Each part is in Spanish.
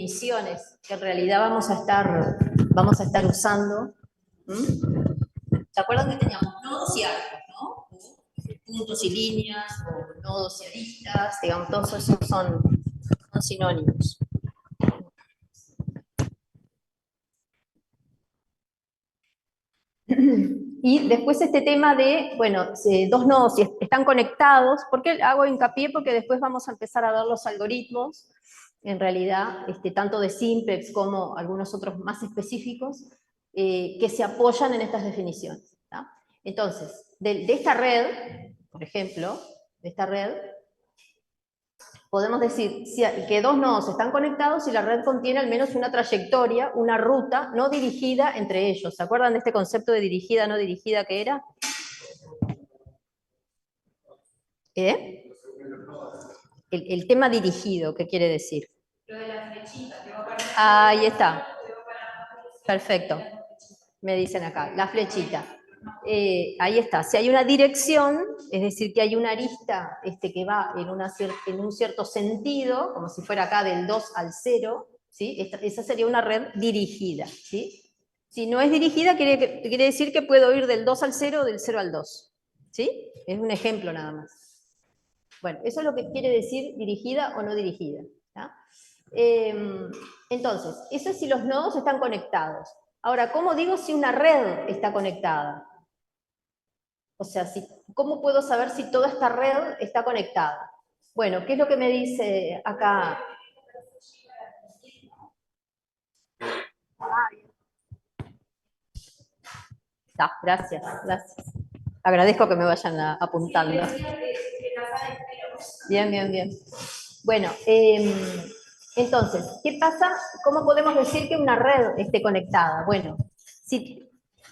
definiciones que en realidad vamos a estar usando. ¿Se acuerdan que teníamos nodos y arcos, ¿no? Puntos y líneas, o nodos y aristas, digamos, todos esos son sinónimos. Y después este tema de, bueno, dos nodos si están conectados. ¿Por qué hago hincapié? Porque después vamos a empezar a ver los algoritmos, en realidad, tanto de simplex como algunos otros más específicos, que se apoyan en estas definiciones. ¿tá? Entonces, de esta red, por ejemplo, de esta red, podemos decir que dos nodos están conectados si la red contiene al menos una trayectoria, una ruta no dirigida entre ellos. ¿Se acuerdan de este concepto de dirigida, no dirigida que era? El tema dirigido, ¿qué quiere decir? Lo de la flechita, que va para Ahí está. Perfecto. Me dicen acá, la flechita. Ahí está. Si hay una dirección, es decir, que hay una arista que va en un cierto sentido, como si fuera acá del 2 al 0, ¿sí? Esa sería una red dirigida. ¿sí? Si no es dirigida, quiere decir que puedo ir del 2 al 0 o del 0 al 2. ¿sí? Es un ejemplo nada más. Bueno, eso es lo que quiere decir dirigida o no dirigida. Entonces, eso es si los nodos están conectados. Ahora, ¿cómo digo si una red está conectada? O sea, ¿cómo puedo saber si toda esta red está conectada? Bueno, ¿qué es lo que me dice acá? Gracias. Agradezco que me vayan apuntando. Bien. Bueno, entonces, ¿qué pasa? ¿Cómo podemos decir que una red esté conectada? Bueno, si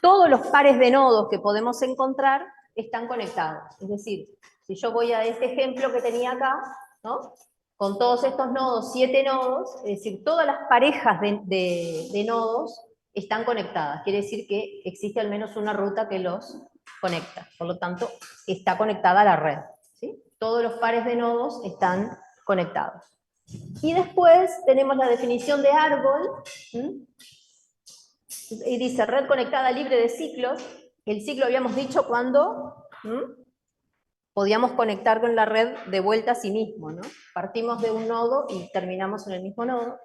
todos los pares de nodos que podemos encontrar están conectados. Es decir, si yo voy a este ejemplo que tenía acá, ¿no? Con todos estos nodos, 7 nodos, es decir, todas las parejas de nodos están conectadas. Quiere decir que existe al menos una ruta que los conecta. Por lo tanto, está conectada a la red. ¿sí? Todos los pares de nodos están conectados. Y después tenemos la definición de árbol, y dice red conectada libre de ciclos. El ciclo habíamos dicho cuando podíamos conectar con la red de vuelta a sí mismo, ¿no? Partimos de un nodo y terminamos en el mismo nodo.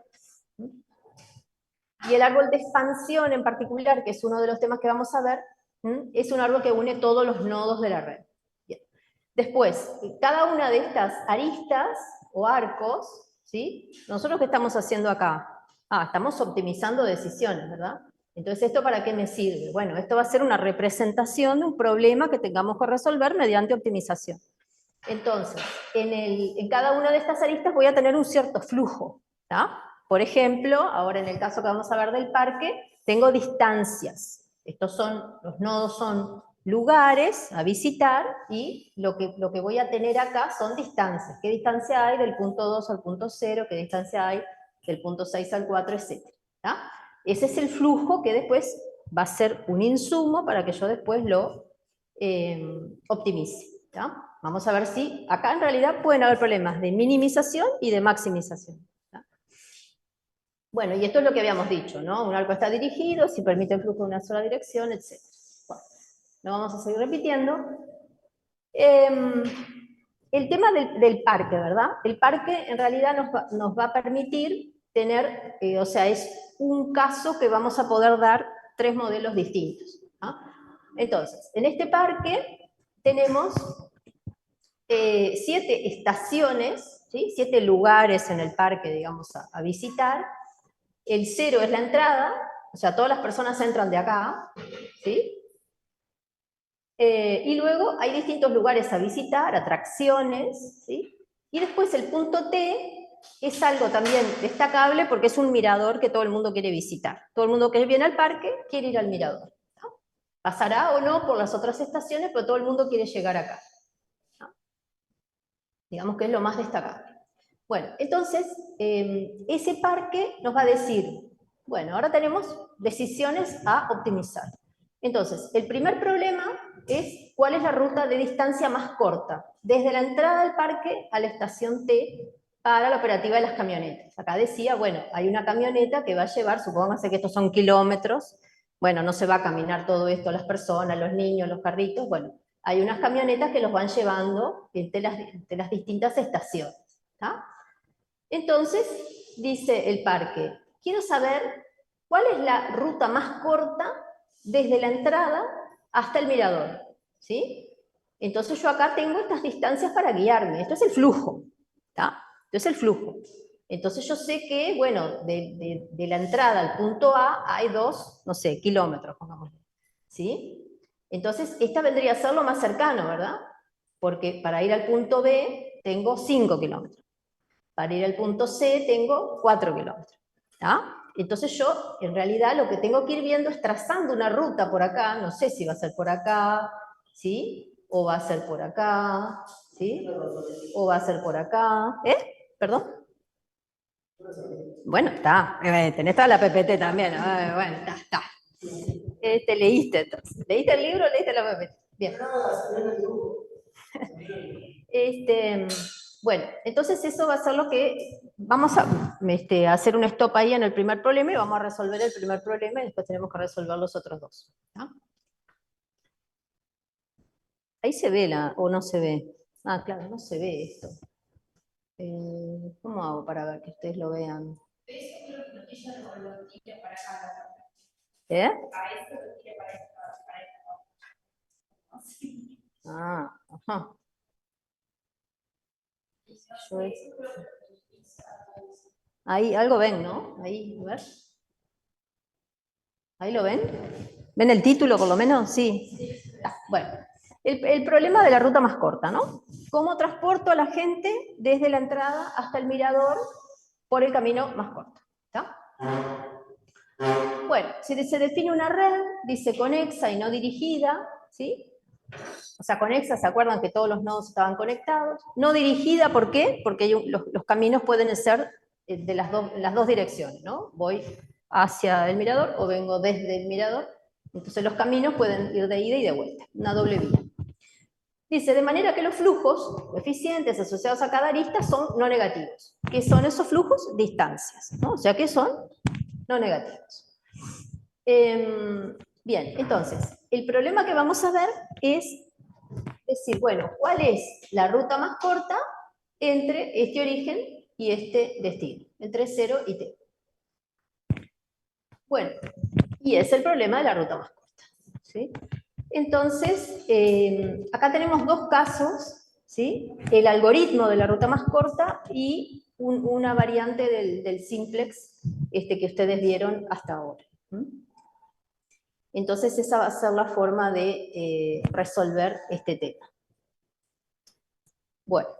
Y el árbol de expansión en particular, que es uno de los temas que vamos a ver, es un árbol que une todos los nodos de la red. Bien. Después, cada una de estas aristas o arcos, ¿sí? ¿Nosotros qué estamos haciendo acá? Estamos optimizando decisiones, ¿verdad? Entonces, ¿esto para qué me sirve? Bueno, esto va a ser una representación de un problema que tengamos que resolver mediante optimización. Entonces, en cada una de estas aristas voy a tener un cierto flujo, ¿tá? Por ejemplo, ahora en el caso que vamos a ver del parque, tengo distancias. Los nodos son lugares a visitar y lo que voy a tener acá son distancias. ¿Qué distancia hay del punto 2 al punto 0? ¿Qué distancia hay del punto 6 al 4, etcétera? ¿tá? Ese es el flujo que después va a ser un insumo para que yo después lo optimice. ¿tá? Vamos a ver si acá en realidad pueden haber problemas de minimización y de maximización. ¿tá? Bueno, y esto es lo que habíamos dicho, ¿no? Un arco está dirigido, si permite el flujo de una sola dirección, etc. Bueno, lo vamos a seguir repitiendo. El tema del parque, ¿verdad? El parque en realidad nos va a permitir tener, o sea, es un caso que vamos a poder dar 3 modelos distintos. ¿no? Entonces, en este parque tenemos 7 estaciones, ¿sí? 7 lugares en el parque, digamos, a visitar. El 0 es la entrada, o sea, todas las personas entran de acá, ¿sí? Y luego hay distintos lugares a visitar, atracciones, ¿sí? Y después el punto T es algo también destacable porque es un mirador que todo el mundo quiere visitar. Todo el mundo que viene al parque quiere ir al mirador. ¿no? Pasará o no por las otras estaciones, pero todo el mundo quiere llegar acá. ¿no? Digamos que es lo más destacable. Bueno, entonces, ese parque nos va a decir, bueno, ahora tenemos decisiones a optimizar. Entonces, el primer problema es cuál es la ruta de distancia más corta, desde la entrada al parque a la estación T, para la operativa de las camionetas. Acá decía, bueno, hay una camioneta que va a llevar, supóngase que estos son kilómetros, bueno, no se va a caminar todo esto, las personas, los niños, los carritos, bueno, hay unas camionetas que los van llevando entre las distintas estaciones. ¿Tá? Entonces, dice el parque, quiero saber cuál es la ruta más corta desde la entrada hasta el mirador, ¿sí? Entonces yo acá tengo estas distancias para guiarme, esto es el flujo, ¿tá? Esto es el flujo. Entonces yo sé que, bueno, de la entrada al punto A hay 2, no sé, kilómetros, pongámosle, ¿sí? Entonces esta vendría a ser lo más cercano, ¿verdad? Porque para ir al punto B tengo 5 kilómetros. Para ir al punto C tengo 4 kilómetros. ¿Tá? Entonces yo, en realidad, lo que tengo que ir viendo es trazando una ruta por acá, no sé si va a ser por acá, ¿sí? O va a ser por acá, ¿sí? O va a ser por acá. ¿Perdón? Bueno, está. Tenés toda la PPT también. Bueno, está. Leíste entonces. ¿Leíste el libro o leíste la PPT? Bien. Bueno, entonces eso va a ser lo que vamos a hacer un stop ahí en el primer problema y vamos a resolver el primer problema y después tenemos que resolver los otros dos. ¿No? Ahí se ve o no se ve. Ah, claro, no se ve esto. ¿Cómo hago para que ustedes lo vean? Eso creo que lo tira lo tira para acá. ¿Eh? A esto lo tira para acá. Ah, ajá. Ahí, algo ven, ¿no? Ahí, a ver. ¿Ahí lo ven? ¿Ven el título por lo menos? Sí. Bueno, el problema de la ruta más corta, ¿no? ¿Cómo transporto a la gente desde la entrada hasta el mirador por el camino más corto? ¿Está? Bueno, si se define una red, dice conexa y no dirigida, ¿sí? O sea, conexa, ¿se acuerdan que todos los nodos estaban conectados? No dirigida, ¿por qué? Porque los caminos pueden ser de las dos direcciones, ¿no? Voy hacia el mirador o vengo desde el mirador. Entonces los caminos pueden ir de ida y de vuelta, una doble vía. Dice, de manera que los flujos coeficientes asociados a cada arista son no negativos. ¿Qué son esos flujos? Distancias, ¿no? O sea, ¿qué son? No negativos. Bien, entonces, el problema que vamos a ver es decir, bueno, ¿cuál es la ruta más corta entre este origen y este destino? Entre 0 y t. Bueno, y es el problema de la ruta más corta. ¿Sí? Entonces, acá tenemos dos casos, ¿sí? El algoritmo de la ruta más corta y una variante del simplex que ustedes vieron hasta ahora. Entonces, esa va a ser la forma de resolver este tema. Bueno.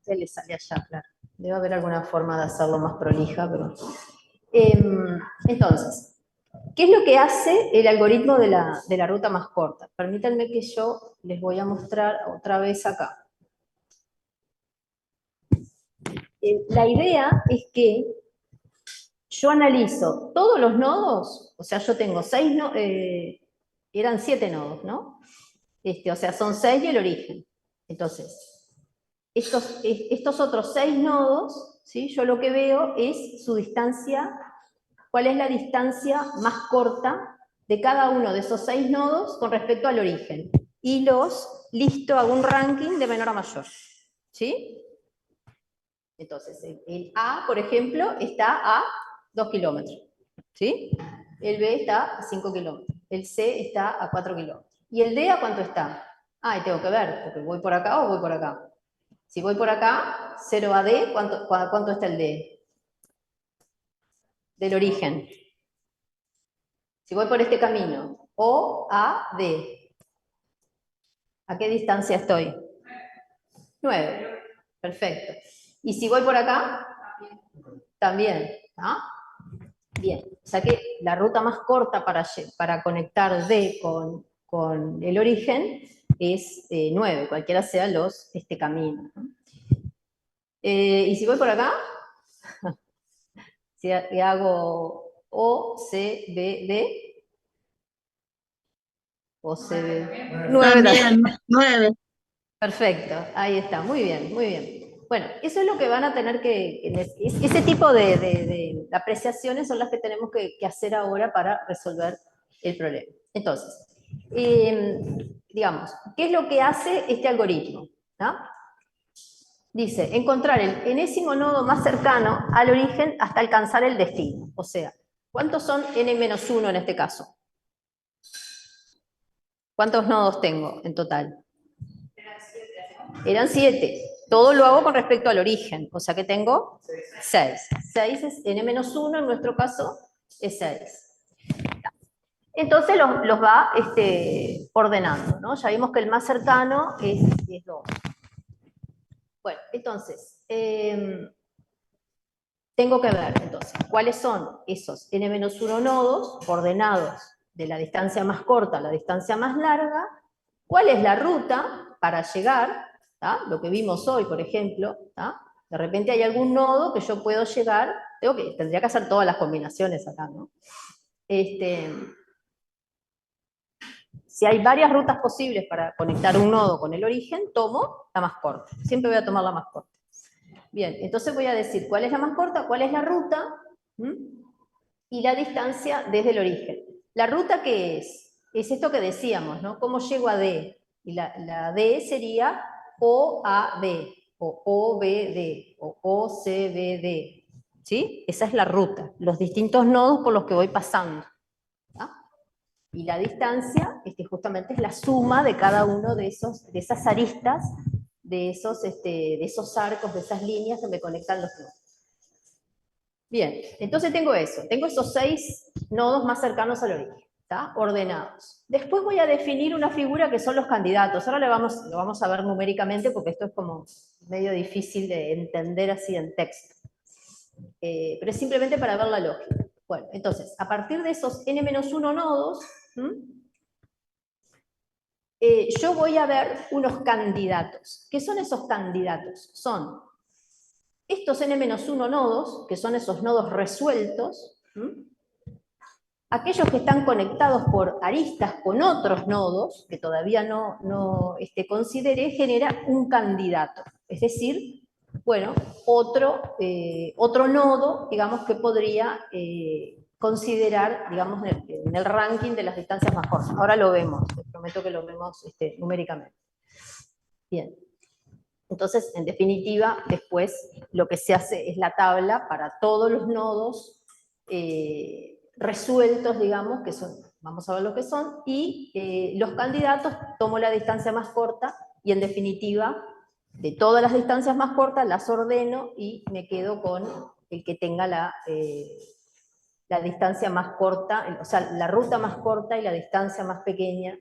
Se le sale allá, claro. Debe haber alguna forma de hacerlo más prolija, pero... Entonces, ¿qué es lo que hace el algoritmo de la ruta más corta? Permítanme que yo les voy a mostrar otra vez acá. La idea es que yo analizo todos los nodos, o sea, yo tengo 6 nodos, eran 7 nodos, ¿no? O sea, son 6 y el origen. Entonces, estos otros 6 nodos, ¿sí? Yo lo que veo es su distancia, cuál es la distancia más corta de cada uno de esos 6 nodos con respecto al origen. Y los listo, hago un ranking de menor a mayor. ¿Sí? Entonces, el A, por ejemplo, está a 2 kilómetros. ¿Sí? El B está a 5 kilómetros. El C está a 4 kilómetros. ¿Y el D a cuánto está? Ah, y tengo que ver, porque voy por acá o voy por acá. Si voy por acá, 0 a D, ¿cuánto está el D? Del origen. Si voy por este camino, O a D, ¿a qué distancia estoy? 9. Perfecto. ¿Y si voy por acá? También. ¿No? Bien. O sea que la ruta más corta para conectar D con el origen es 9, cualquiera sea este camino. ¿No? ¿Y si voy por acá? Si hago O, C, B, D, o CB. 9 También, 9. Perfecto, ahí está, muy bien, muy bien. Bueno, eso es lo que van a tener ese tipo de apreciaciones son las que tenemos que hacer ahora para resolver el problema. Entonces, digamos, ¿qué es lo que hace este algoritmo? ¿No? Dice, encontrar el enésimo nodo más cercano al origen hasta alcanzar el destino. O sea, ¿cuántos son n-1 en este caso? ¿Cuántos nodos tengo en total? Eran 7. Todo lo hago con respecto al origen, o sea que tengo 6. 6 es n-1, en nuestro caso es 6. Entonces los va ordenando, ¿no? Ya vimos que el más cercano es 2. Bueno, entonces, tengo que ver, entonces, cuáles son esos n-1 nodos ordenados de la distancia más corta a la distancia más larga, cuál es la ruta para llegar, ¿tá? Lo que vimos hoy, por ejemplo, ¿tá? De repente hay algún nodo que yo puedo llegar, tendría que hacer todas las combinaciones acá, ¿no? Si hay varias rutas posibles para conectar un nodo con el origen, tomo la más corta. Siempre voy a tomar la más corta. Bien, entonces voy a decir cuál es la más corta, cuál es la ruta, y la distancia desde el origen. ¿La ruta qué es? Es esto que decíamos, ¿no? ¿Cómo llego a D? Y la D sería OAD, o OBD, o OCBD. ¿Sí? Esa es la ruta, los distintos nodos por los que voy pasando. ¿Ah? Y la distancia justamente es la suma de cada uno de esas aristas, de esos arcos, de esas líneas que me conectan los nodos. Bien, entonces tengo eso, tengo esos 6 nodos más cercanos al origen, ¿está? Ordenados. Después voy a definir una figura que son los candidatos. Ahora lo vamos a ver numéricamente porque esto es como medio difícil de entender así en texto. Pero es simplemente para ver la lógica. Bueno, entonces, a partir de esos n-1 nodos, yo voy a ver unos candidatos. ¿Qué son esos candidatos? Son estos n-1 nodos, que son esos nodos resueltos, aquellos que están conectados por aristas con otros nodos, que todavía no consideré, genera un candidato. Es decir, bueno, otro nodo, digamos, que podría considerar, digamos, en el ranking de las distancias más cortas. Ahora lo vemos, les prometo que lo vemos numéricamente. Bien. Entonces, en definitiva, después lo que se hace es la tabla para todos los nodos resueltos, digamos, que son, vamos a ver lo que son, y los candidatos, tomo la distancia más corta, y en definitiva, de todas las distancias más cortas, las ordeno, y me quedo con el que tenga la distancia más corta, o sea, la ruta más corta y la distancia más pequeña.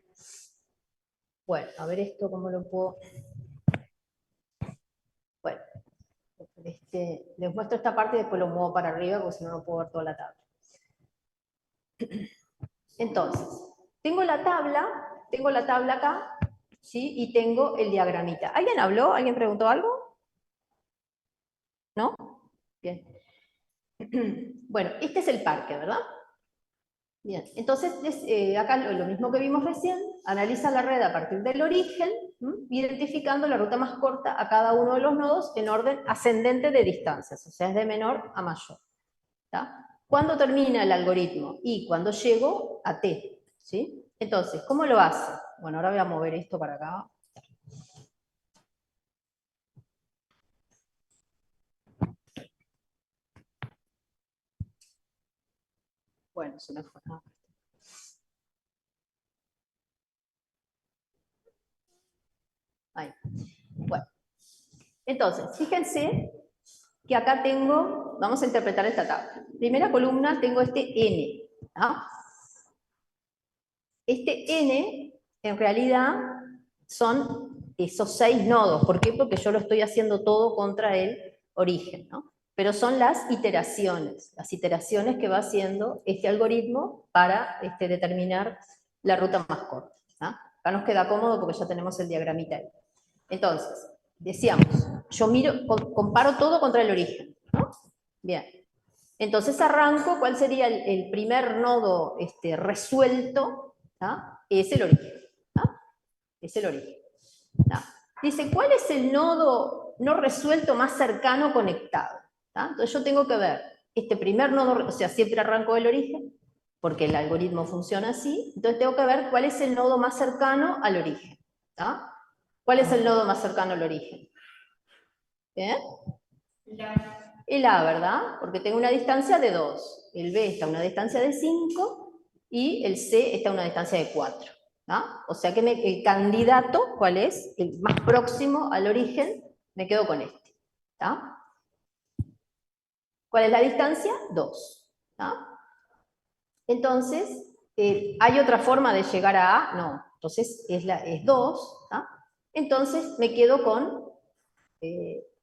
Bueno, a ver esto, ¿cómo lo puedo...? Bueno, les muestro esta parte y después lo muevo para arriba, porque si no, no puedo ver toda la tabla. Entonces, tengo la tabla acá, ¿sí? Y tengo el diagramita. ¿Alguien habló? ¿Alguien preguntó algo? ¿No? Bien. Bueno, este es el parque, ¿verdad? Bien, entonces acá lo mismo que vimos recién, analiza la red a partir del origen, identificando la ruta más corta a cada uno de los nodos en orden ascendente de distancias, o sea, es de menor a mayor. ¿Tá? ¿Cuándo termina el algoritmo? Y cuando llego a T, ¿sí? Entonces, ¿cómo lo hace? Bueno, ahora voy a mover esto para acá. Bueno, se me fue. Ahí. Bueno. Entonces, fíjense que acá tengo, vamos a interpretar esta tabla. Primera columna tengo este N. ¿No? Este N, en realidad, son esos 6 nodos. ¿Por qué? Porque yo lo estoy haciendo todo contra el origen, ¿no? Pero son las iteraciones que va haciendo este algoritmo para determinar la ruta más corta. ¿No? Acá nos queda cómodo porque ya tenemos el diagramita ahí. Entonces, decíamos, yo comparo todo contra el origen, ¿no? Bien. Entonces arranco, ¿cuál sería el primer nodo resuelto? ¿Ah? Es el origen. es el origen. ¿Tá? Dice, ¿cuál es el nodo no resuelto más cercano conectado? ¿Tá? Entonces yo tengo que ver este primer nodo, o sea, siempre arranco del origen, porque el algoritmo funciona así, entonces tengo que ver cuál es el nodo más cercano al origen. ¿Tá? ¿Cuál es el nodo más cercano al origen? ¿Eh? El A, ¿verdad? Porque tengo una distancia de 2. El B está a una distancia de 5 y el C está a una distancia de 4. ¿Ah? O sea que el candidato, ¿cuál es? El más próximo al origen, me quedo con este. ¿Tá? ¿Cuál es la distancia? 2. ¿Tá? Entonces, ¿hay otra forma de llegar a A? No. Entonces es 2. ¿Tá? Entonces me quedo con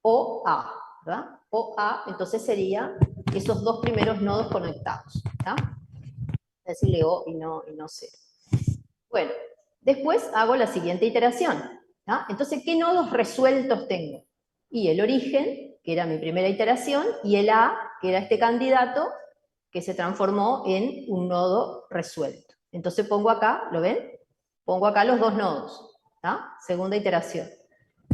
OA. ¿verdad? OA, entonces sería esos dos primeros nodos conectados. ¿tá? Decirle O y no C. Bueno, después hago la siguiente iteración. ¿tá? Entonces, ¿qué nodos resueltos tengo? Y el origen, que era mi primera iteración, y el A, que era este candidato, que se transformó en un nodo resuelto. Entonces pongo acá, ¿lo ven? Pongo acá los dos nodos. ¿tá? Segunda iteración.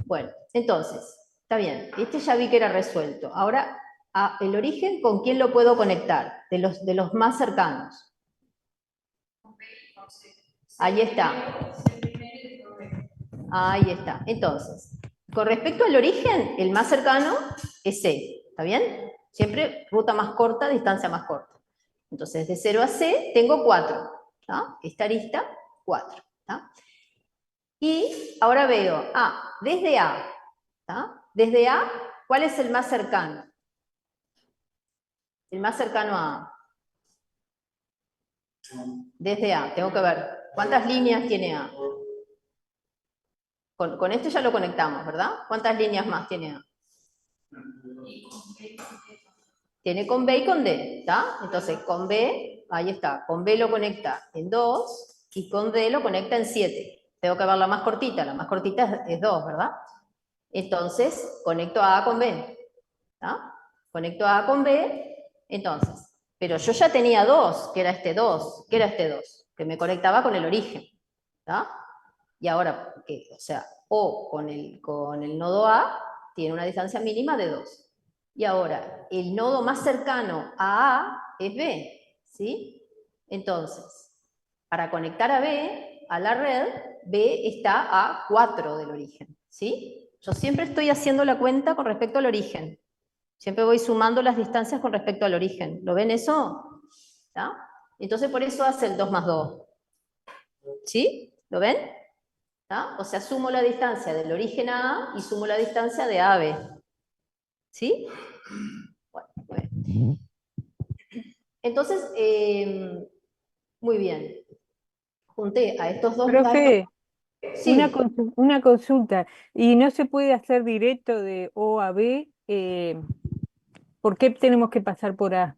Bueno, entonces, está bien, este ya vi que era resuelto. Ahora, el origen, ¿con quién lo puedo conectar? De los más cercanos. Ahí está. Ahí está. Entonces, con respecto al origen, el más cercano es C. ¿Está bien? Siempre ruta más corta, distancia más corta. Entonces, de 0 a C tengo 4. ¿tá? Esta arista, 4. ¿tá? Y ahora veo, desde A. ¿tá? Desde A, ¿cuál es el más cercano? El más cercano a A. Desde A, tengo que ver. ¿Cuántas líneas tiene A? Con este ya lo conectamos, ¿verdad? ¿Cuántas líneas más tiene A? Tiene con B y con D, ¿está? Entonces, con B, ahí está, con B lo conecta en 2 y con D lo conecta en 7. Tengo que ver la más cortita es 2, ¿verdad? Entonces, conecto a con B, ¿está? Conecto a con B, entonces, pero yo ya tenía 2, que era este 2, que me conectaba con el origen, ¿está? Y ahora, o sea, O con el nodo A tiene una distancia mínima de 2. Y ahora, el nodo más cercano a A es B, ¿sí? Entonces, para conectar a B, a la red, B está a 4 del origen, ¿sí? Yo siempre estoy haciendo la cuenta con respecto al origen. Siempre voy sumando las distancias con respecto al origen. ¿Lo ven eso? ¿Tá? Entonces, por eso hace el 2 más 2. ¿Sí? ¿Lo ven? ¿tá? O sea, sumo la distancia del origen a A y sumo la distancia de A a B. ¿Sí? Bueno, muy bien. Entonces, muy bien. Junté a estos dos. Profe, Sí, una consulta. ¿Y no se puede hacer directo de O a B? ¿Por qué tenemos que pasar por A?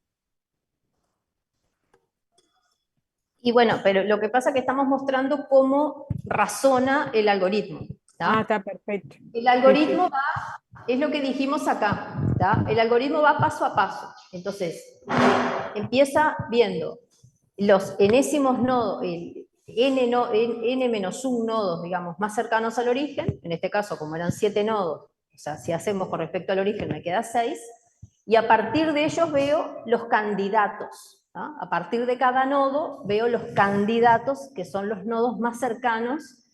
y bueno, pero lo que pasa es que estamos mostrando cómo razona el algoritmo. ¿tá? Está perfecto. El Sí, sí. algoritmo va, es lo que dijimos acá, ¿tá? El algoritmo va paso a paso. Entonces, empieza viendo los enésimos nodos, el n-1 nodos, digamos, más cercanos al origen, en este caso, como eran 7 nodos, o sea, si hacemos con respecto al origen me queda 6, y a partir de ellos veo los candidatos. ¿tá? A partir de cada nodo veo los candidatos, que son los nodos más cercanos.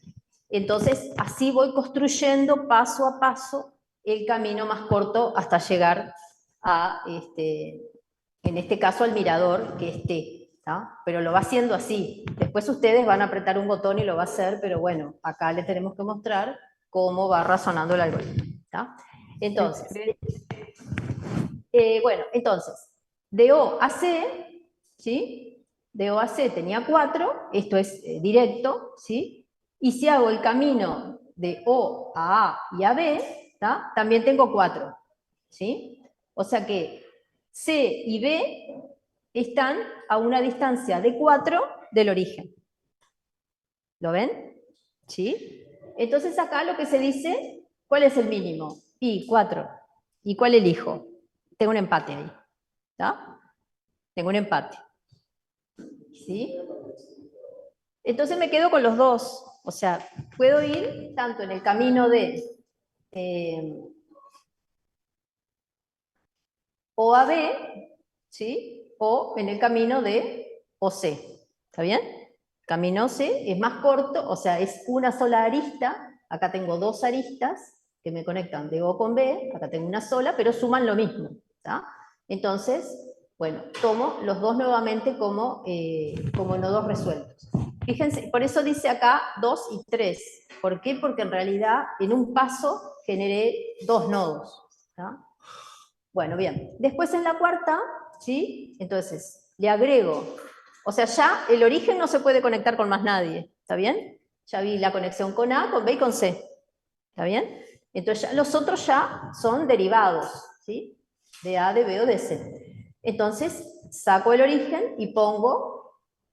Entonces, así voy construyendo paso a paso el camino más corto hasta llegar a, en este caso, al mirador que esté. ¿tá? Pero lo va haciendo así. Después ustedes van a apretar un botón y lo va a hacer, pero bueno, acá les tenemos que mostrar cómo va razonando el algoritmo. ¿tá? Entonces, bueno, entonces, de O a C, ¿sí? De O a C tenía 4, esto es directo, ¿sí? Y si hago el camino de O a A y a B, ¿tá? También tengo 4, ¿sí? O sea que C y B están a una distancia de 4 del origen. ¿Lo ven? ¿Sí? Entonces acá lo que se dice, ¿cuál es el mínimo? Y 4. ¿Y cuál elijo? Tengo un empate ahí. ¿Tá? Tengo un empate. ¿Sí? Entonces me quedo con los dos. O sea, puedo ir tanto en el camino de O a B, ¿sí? O en el camino de OC, ¿está bien? Camino C es más corto, o sea, es una sola arista, acá tengo dos aristas que me conectan de O con B, acá tengo una sola, pero suman lo mismo, ¿está? Entonces, bueno, tomo los dos nuevamente como nodos resueltos. Fíjense, por eso dice acá 2 y 3. ¿Por qué? Porque en realidad en un paso generé dos nodos, ¿está? Bueno, bien. Después en la cuarta, ¿sí? Entonces, le agrego, o sea, ya el origen no se puede conectar con más nadie, ¿está bien? Ya vi la conexión con A, con B y con C, ¿está bien? Entonces ya, los otros ya son derivados, ¿sí? De A, de B o de C. Entonces, saco el origen y pongo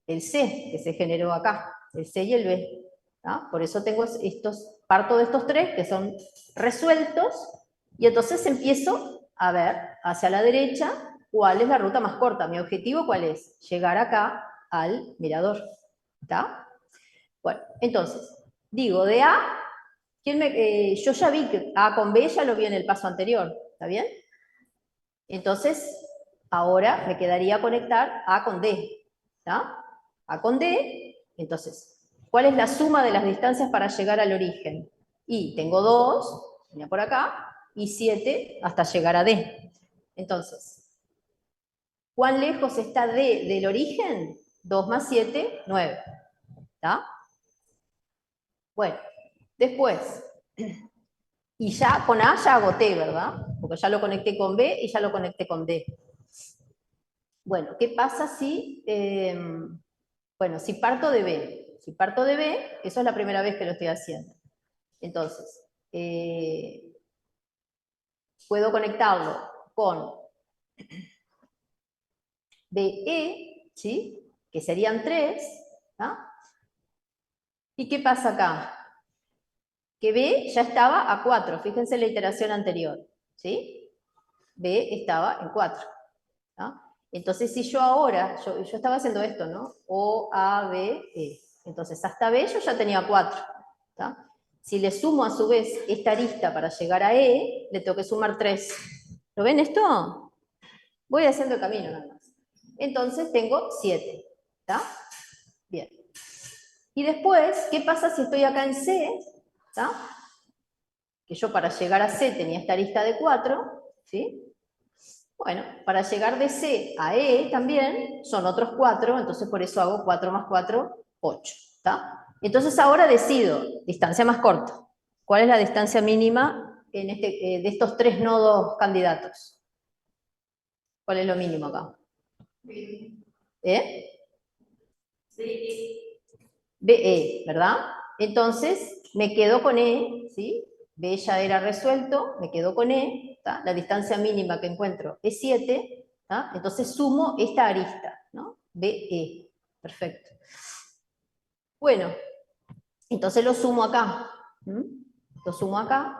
el C, que se generó acá, el C y el B, ¿tá? Por eso tengo parto de estos tres, que son resueltos, y entonces empiezo a ver hacia la derecha cuál es la ruta más corta. Mi objetivo, ¿cuál es? Llegar acá al mirador, ¿está? Bueno, entonces, digo, de A, yo ya vi que A con B ya lo vi en el paso anterior, ¿está bien? Entonces, ahora me quedaría conectar A con D, ¿está? A con D, entonces, ¿cuál es la suma de las distancias para llegar al origen? Y tengo 2, venía por acá, y 7 hasta llegar a D. Entonces, ¿cuán lejos está D del origen? 2 más 7, 9. ¿Está? Bueno, después, y ya con A ya agoté, ¿verdad? Porque ya lo conecté con B y ya lo conecté con D. Bueno, ¿qué pasa si, bueno, si parto de B? Si parto de B, eso es la primera vez que lo estoy haciendo. Entonces, puedo conectarlo con BE, ¿sí? Que serían 3, ¿tá? ¿Y qué pasa acá? Que B ya estaba a 4, fíjense la iteración anterior, ¿sí? B estaba en 4, ¿tá? Entonces, si yo ahora, yo estaba haciendo esto, ¿no? O, A, B, E. Entonces, hasta B yo ya tenía 4, ¿tá? Si le sumo a su vez esta arista para llegar a E, le tengo que sumar 3. ¿Lo ven esto? Voy haciendo el camino nada más. Entonces tengo 7, ¿está? Bien. Y después, ¿qué pasa si estoy acá en C? ¿Está? Que yo para llegar a C tenía esta arista de 4, ¿sí? Bueno, para llegar de C a E también son otros 4, entonces por eso hago 4 más 4, 8, ¿está? Entonces ahora decido, distancia más corta. ¿Cuál es la distancia mínima en de estos tres nodos candidatos? ¿Cuál es lo mínimo acá? ¿Eh? BE, ¿verdad? Entonces me quedo con E, ¿sí? B ya era resuelto, me quedo con E, ¿tá? La distancia mínima que encuentro es 7, ¿tá? Entonces sumo esta arista, ¿no? BE, perfecto. Bueno, entonces lo sumo acá, lo sumo acá.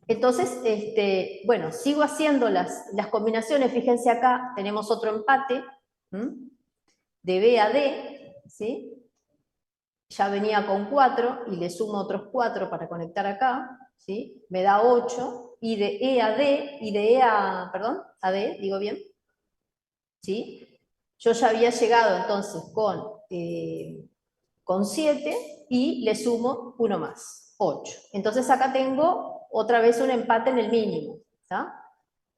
Entonces, bueno, sigo haciendo las combinaciones, fíjense acá, tenemos otro empate, de B a D, ¿sí? Ya venía con 4 y le sumo otros 4 para conectar acá, ¿sí? Me da 8, y de E a D, y de E a, perdón, a D, digo bien, ¿sí? Yo ya había llegado entonces con 7 y le sumo 1 más, 8. Entonces acá tengo otra vez un empate en el mínimo, ¿está?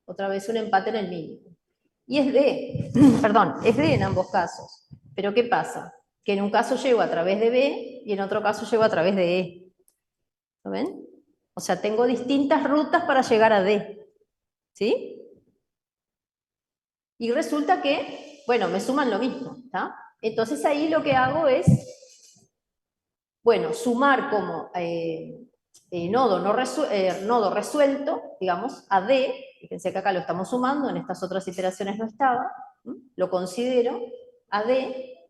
Otra vez un empate en el mínimo. Y es D, perdón, es D en ambos casos. Pero ¿qué pasa? Que en un caso llego a través de B y en otro caso llego a través de E. ¿Lo ven? O sea, tengo distintas rutas para llegar a D. ¿Sí? Y resulta que, bueno, me suman lo mismo, ¿está? Entonces ahí lo que hago es, bueno, sumar como nodo resuelto, digamos, a D. Fíjense que acá lo estamos sumando, en estas otras iteraciones no estaba. Lo considero a D.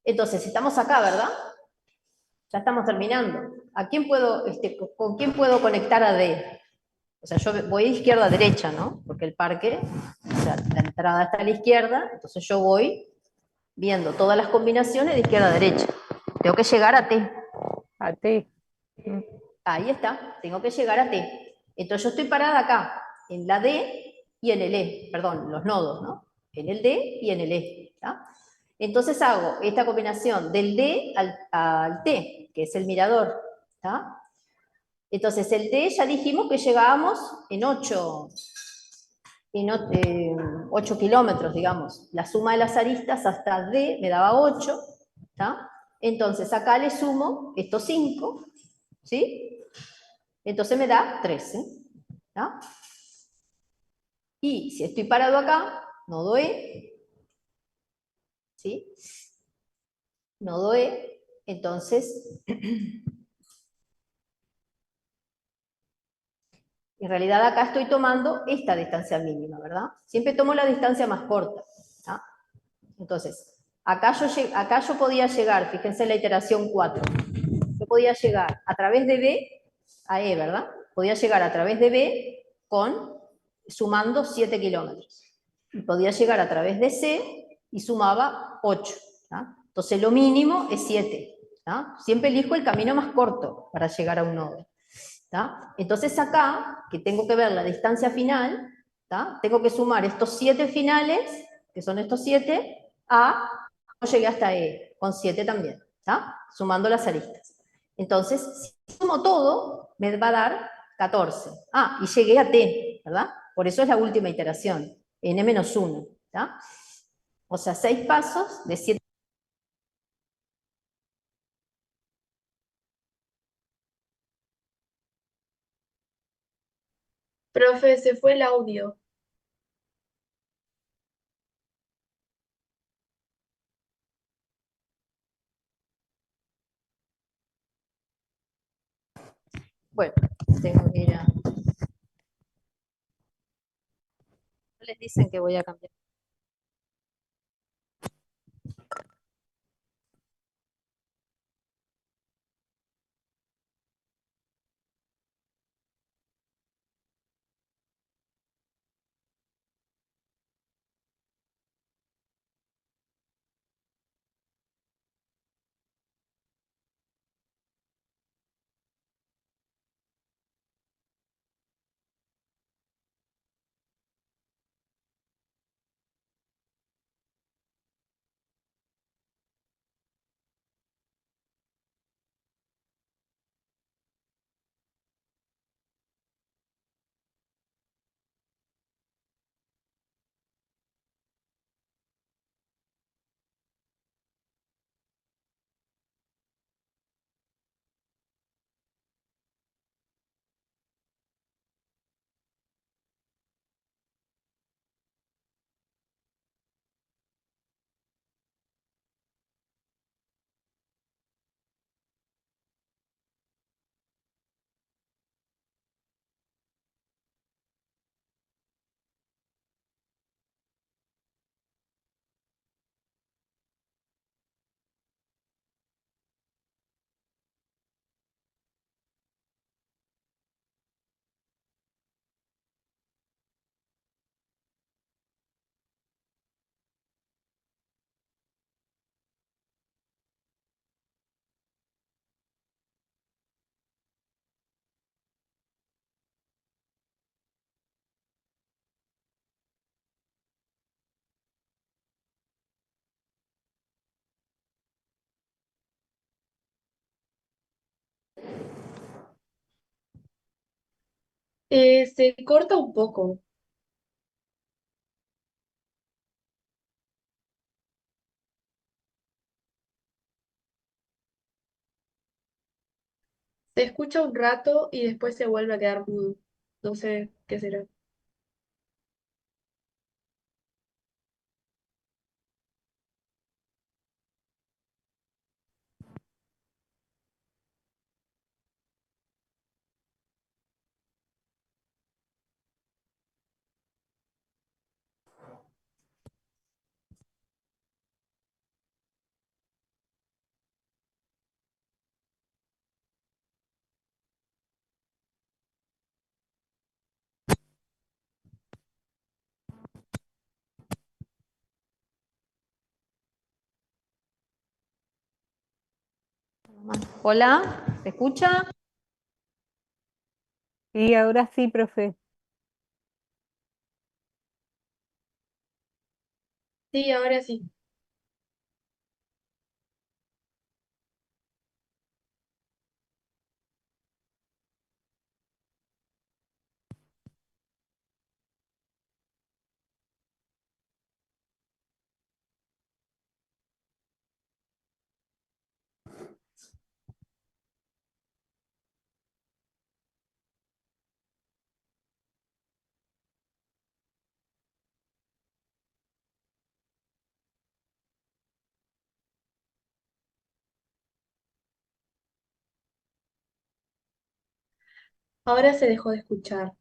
Entonces, estamos acá, ¿verdad? Ya estamos terminando. ¿Con quién puedo conectar a D? O sea, yo voy de izquierda a derecha, ¿no? Porque el parque, o sea, la entrada está a la izquierda, entonces yo voy viendo todas las combinaciones de izquierda a derecha. Tengo que llegar a T. A T. Ahí está, tengo que llegar a T. Entonces yo estoy parada acá, en la D y en el E, perdón, los nodos, ¿no? En el D y en el E, ¿tá? Entonces hago esta combinación del D al T, que es el mirador, ¿tá? Entonces el D ya dijimos que llegábamos en 8 kilómetros, digamos. La suma de las aristas hasta D me daba 8, ¿tá? Entonces acá le sumo estos 5, ¿sí? Entonces me da 13, ¿tá? Y si estoy parado acá, nodo E, ¿sí? Nodo E, entonces, en realidad acá estoy tomando esta distancia mínima, ¿verdad? Siempre tomo la distancia más corta, ¿tá? Entonces, acá yo podía llegar, fíjense en la iteración 4, yo podía llegar a través de B a E, ¿verdad? Podía llegar a través de B sumando 7 kilómetros. Y podía llegar a través de C y sumaba 8. ¿tá? Entonces lo mínimo es 7. ¿tá? Siempre elijo el camino más corto para llegar a un nodo. ¿tá? Entonces acá, que tengo que ver la distancia final, ¿tá? Tengo que sumar estos 7 finales, que son estos 7, a, no llegué hasta E, con 7 también, ¿tá? Sumando las aristas. Entonces, si sumo todo, me va a dar 14. Ah, y llegué a T, ¿verdad? Por eso es la última iteración, n-1, ¿tá? O sea, 6 pasos de 7. Profe, se fue el audio. Bueno, tengo que ir a... No les dicen que voy a cambiar. Se corta un poco. Se escucha un rato y después se vuelve a quedar mudo. No sé qué será. Hola, ¿se escucha? Y ahora sí, profe. Sí, ahora sí. Ahora se dejó de escuchar.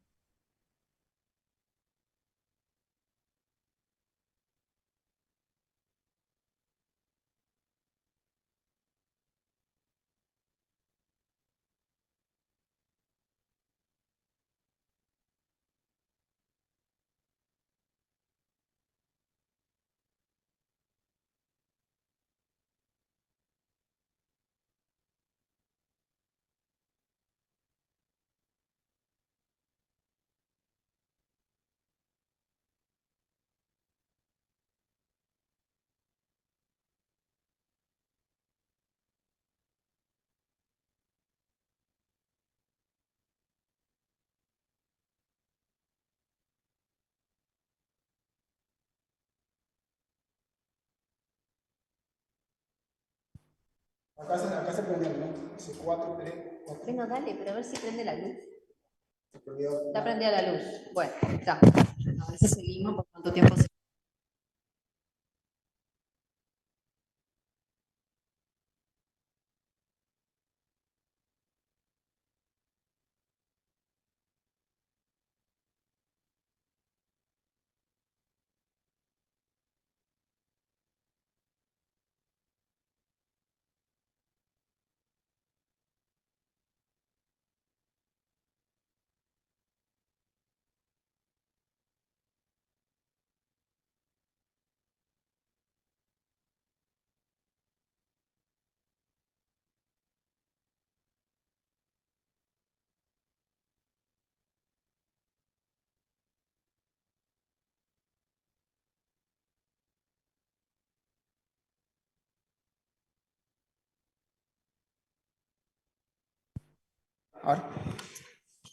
Acá se prendió, ¿no? Dice 4, 3, 4. Bueno, dale, pero a ver si prende la luz. Se prendió. Está prendida la luz. Bueno, está. A ver si seguimos por cuánto tiempo se... Ahora.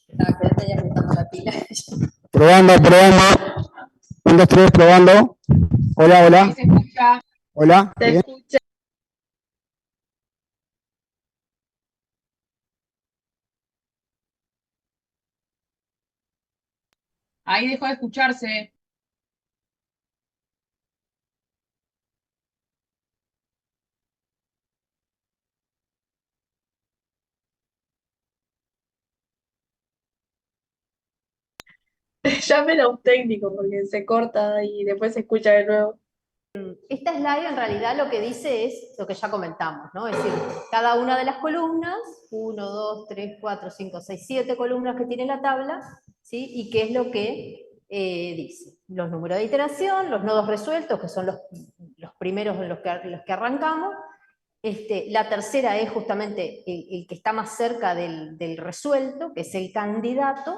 Quédate ya ajustando la pila. Probando, probando. 1, 2, 3, probando. Hola, Ahí hola. se escucha. Hola. Se Bien. escucha. Ahí dejó de escucharse. Llamen a un técnico porque se corta y después se escucha de nuevo. Esta slide en realidad lo que dice es lo que ya comentamos, ¿no? Es decir, cada una de las columnas, 1, 2, 3, 4, 5, 6, 7 columnas que tiene la tabla, ¿sí? Y qué es lo que dice. Los números de iteración, los nodos resueltos, que son los primeros en los que arrancamos. La tercera es justamente el que está más cerca del resuelto, que es el candidato,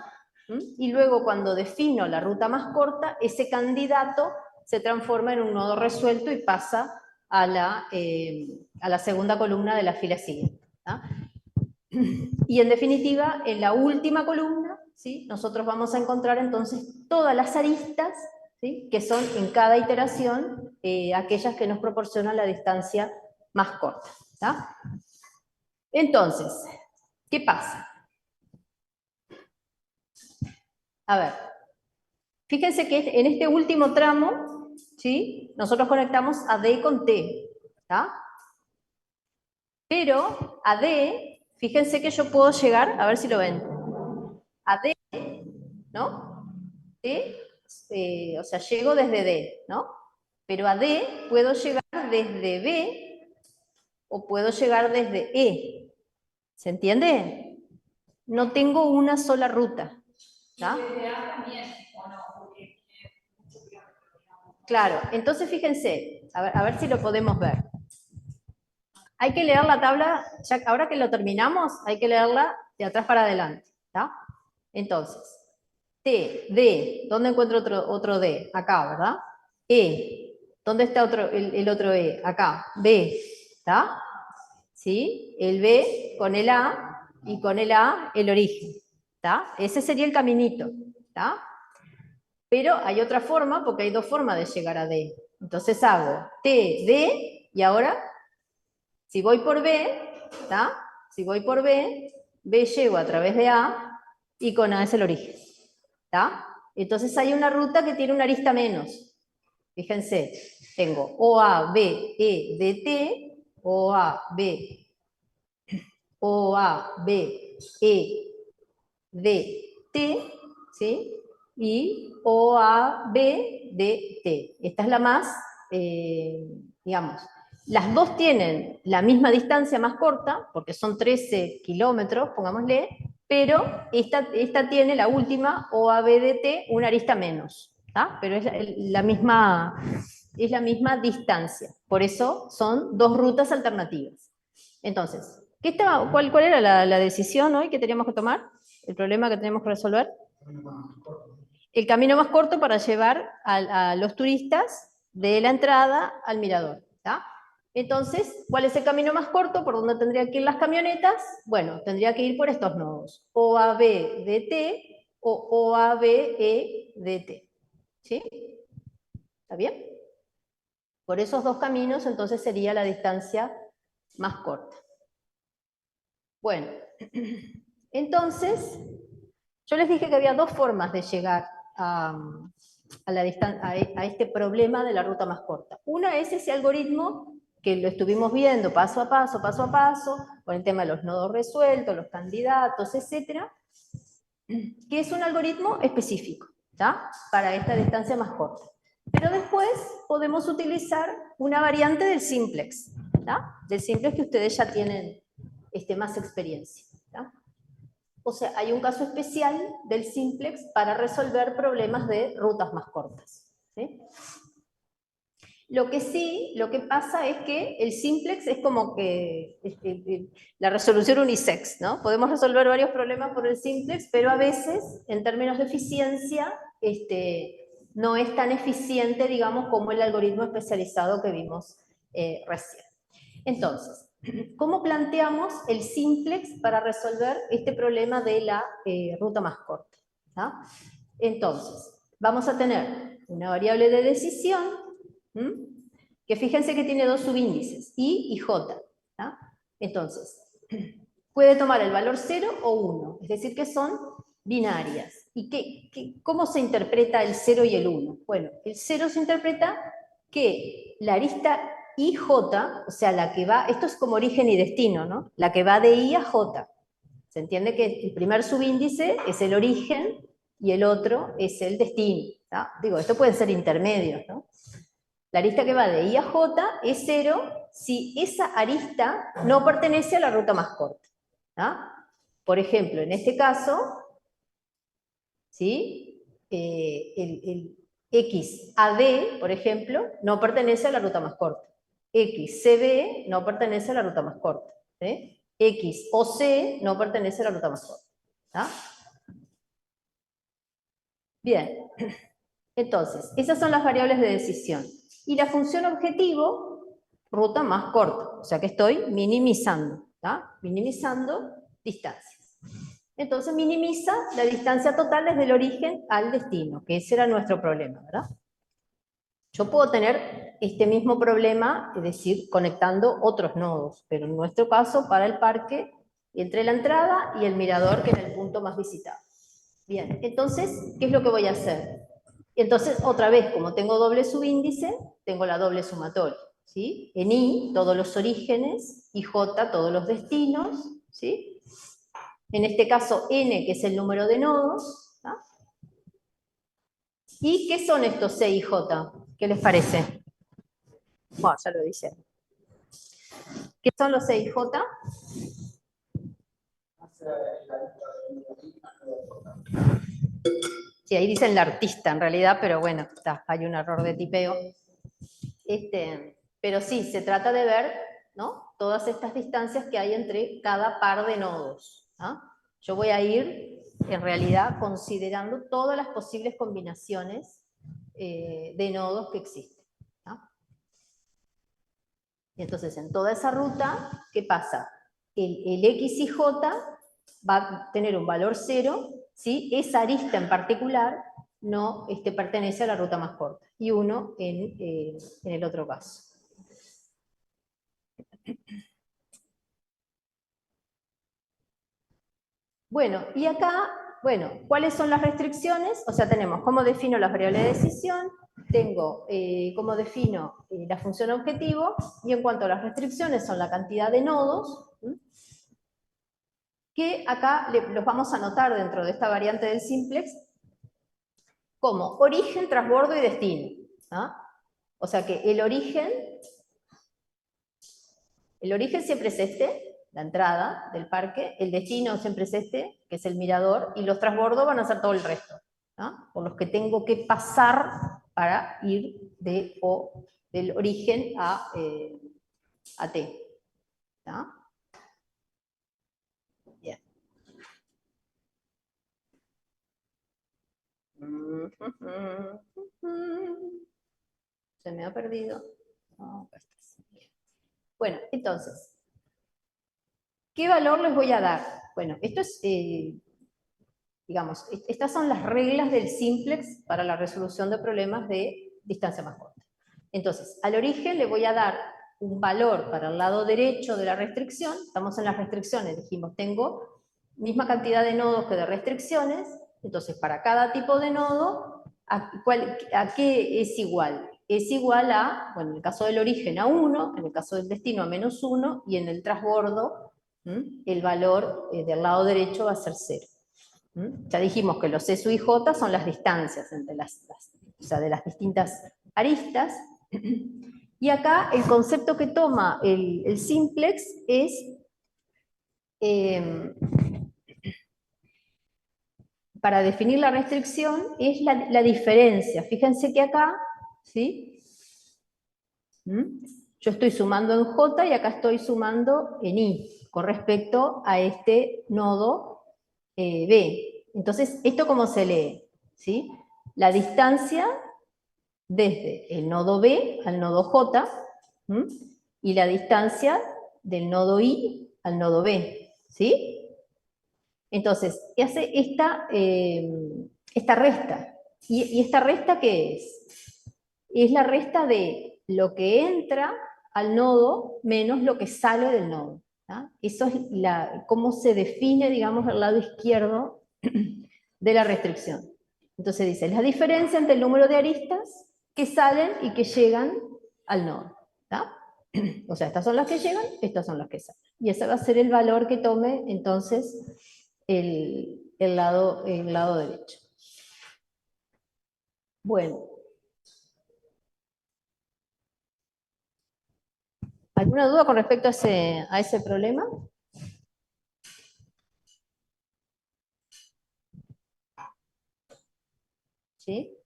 y luego cuando defino la ruta más corta, ese candidato se transforma en un nodo resuelto y pasa a la segunda columna de la fila siguiente. ¿tá? Y en definitiva, en la última columna, ¿sí? Nosotros vamos a encontrar entonces todas las aristas, ¿sí? Que son en cada iteración aquellas que nos proporcionan la distancia más corta. ¿tá? Entonces, ¿qué pasa? A ver, fíjense que en este último tramo, ¿sí? Nosotros conectamos a D con T, ¿tá? Pero a D, fíjense que yo puedo llegar, a ver si lo ven, a D, ¿no? ¿Sí? O sea, llego desde D, ¿no? Pero a D puedo llegar desde B o puedo llegar desde E. ¿Se entiende? No tengo una sola ruta. ¿tá? Y desde A también, ¿o no? Porque Claro, entonces fíjense, a ver si lo podemos ver. hay que leer la tabla, ya ahora que lo terminamos, hay que leerla de atrás para adelante, ¿está? Entonces, T, D, ¿dónde encuentro otro D? Acá, ¿verdad? E, ¿dónde está el otro E? Acá, B, ¿está? ¿Sí? El B con el A, y con el A el origen, ¿está? Ese sería el caminito, ¿está? Pero hay otra forma, porque hay dos formas de llegar a D. Entonces hago T, D, y ahora, si voy por B, ¿está? Si voy por B, B llego a través de A, y con A es el origen, ¿está? Entonces hay una ruta que tiene una arista menos. Fíjense, tengo OA, B, E, DT, OA, B, OA, B, E, D, T, ¿sí? Y OA, B, D, T. Esta es la más, digamos, las dos tienen la misma distancia más corta, porque son 13 kilómetros, pongámosle, pero esta tiene la última, OABDT, una arista menos, ¿tá? Pero es la misma distancia. Por eso son dos rutas alternativas. Entonces, ¿cuál era la decisión hoy que teníamos que tomar? ¿El problema que tenemos que resolver? El camino más corto para llevar a los turistas de la entrada al mirador, ¿tá? Entonces, ¿cuál es el camino más corto? ¿Por dónde tendrían que ir las camionetas? Bueno, tendría que ir por estos nodos, OAB-DT o OAB-EDT. ¿Sí? ¿Está bien? Por esos dos caminos, entonces sería la distancia más corta. Bueno, entonces, yo les dije que había dos formas de llegar a este problema de la ruta más corta. Una es ese algoritmo que lo estuvimos viendo paso a paso, con el tema de los nodos resueltos, los candidatos, etcétera, que es un algoritmo específico, ¿tá? Para esta distancia más corta. Pero después podemos utilizar una variante del simplex, ¿tá? Del simplex que ustedes ya tienen más experiencia, ¿tá? O sea, hay un caso especial del simplex para resolver problemas de rutas más cortas, ¿sí? Lo que pasa es que el simplex es como que la resolución unisex, ¿no? Podemos resolver varios problemas por el simplex, pero a veces, en términos de eficiencia, no es tan eficiente, digamos, como el algoritmo especializado que vimos recién. Entonces, ¿cómo planteamos el simplex para resolver este problema de la ruta más corta? ¿Tá? Entonces, vamos a tener una variable de decisión, que fíjense que tiene dos subíndices, I y J. ¿Tá? Entonces, puede tomar el valor 0 o 1, es decir, que son binarias. ¿Y cómo se interpreta el 0 y el 1? Bueno, el 0 se interpreta que la arista IJ, o sea, la que va, esto es como origen y destino, ¿no? La que va de I a J. Se entiende que el primer subíndice es el origen y el otro es el destino. ¿Tá? Digo, esto pueden ser intermedios, ¿no? La arista que va de I a J es 0 si esa arista no pertenece a la ruta más corta. ¿Tá? Por ejemplo, en este caso, ¿sí? El XAD, por ejemplo, no pertenece a la ruta más corta. XCB no pertenece a la ruta más corta. ¿Sí? XOC no pertenece a la ruta más corta. ¿Tá? Bien. Entonces, esas son las variables de decisión. Y la función objetivo, ruta más corta. O sea que estoy minimizando. ¿Tá? Minimizando distancias. Entonces minimiza la distancia total desde el origen al destino, que ese era nuestro problema, ¿verdad? Yo puedo tener este mismo problema, es decir, conectando otros nodos, pero en nuestro caso, para el parque, entre la entrada y el mirador, que era el punto más visitado. Bien, entonces, ¿qué es lo que voy a hacer? Entonces, otra vez, como tengo doble subíndice, tengo la doble sumatoria, ¿sí? En I, todos los orígenes, y J, todos los destinos, ¿sí? En este caso, N, que es el número de nodos. ¿Tá? ¿Y qué son estos C y J? ¿Qué les parece? Bueno, ya lo dice. ¿Qué son los C y J? Sí, ahí dicen la artista en realidad, pero bueno, hay un error de tipeo. Pero sí, se trata de ver, ¿no? todas estas distancias que hay entre cada par de nodos. ¿Ah? Yo voy a ir, en realidad, considerando todas las posibles combinaciones de nodos que existen. ¿Ah? Y entonces, en toda esa ruta, ¿qué pasa? El X y J va a tener un valor 0, ¿sí? Esa arista en particular no pertenece a la ruta más corta, y 1 en el otro caso. Bueno, y acá, bueno, ¿cuáles son las restricciones? O sea, tenemos cómo defino las variables de decisión, tengo cómo defino la función objetivo, y en cuanto a las restricciones son la cantidad de nodos, que acá los vamos a anotar dentro de esta variante del simplex, como origen, transbordo y destino. ¿Ah? O sea que el origen siempre es la entrada del parque, el destino siempre es que es el mirador, y los transbordos van a ser todo el resto, ¿no? Por los que tengo que pasar para ir del origen a T. ¿No? Bien. Se me ha perdido. No, bueno, entonces, ¿qué valor les voy a dar? Bueno, esto es, digamos, estas son las reglas del simplex para la resolución de problemas de distancia más corta. Entonces, al origen le voy a dar un valor para el lado derecho de la restricción. Estamos en las restricciones, dijimos, tengo misma cantidad de nodos que de restricciones. Entonces, para cada tipo de nodo, ¿a qué es igual? Es igual a, bueno, en el caso del origen a 1, en el caso del destino a -1, y en el transbordo el valor del lado derecho va a ser 0. Ya dijimos que los S y J son las distancias entre o sea, de las distintas aristas. Y acá el concepto que toma el simplex es para definir la restricción, es la diferencia. Fíjense que acá, ¿sí? Yo estoy sumando en J y acá estoy sumando en I, con respecto a este nodo B. Entonces, ¿esto cómo se lee? ¿Sí? La distancia desde el nodo B al nodo J, y la distancia del nodo I al nodo B, ¿sí? Entonces, hace esta resta. ¿Y esta resta qué es? Es la resta de lo que entra al nodo menos lo que sale del nodo. ¿tá? Eso es cómo se define, digamos, el lado izquierdo de la restricción. Entonces dice, la diferencia entre el número de aristas que salen y que llegan al nodo. ¿tá? O sea, estas son las que llegan, estas son las que salen. Y ese va a ser el valor que tome, entonces, el lado derecho. Bueno. ¿Alguna duda con respecto a ese problema? ¿Sí?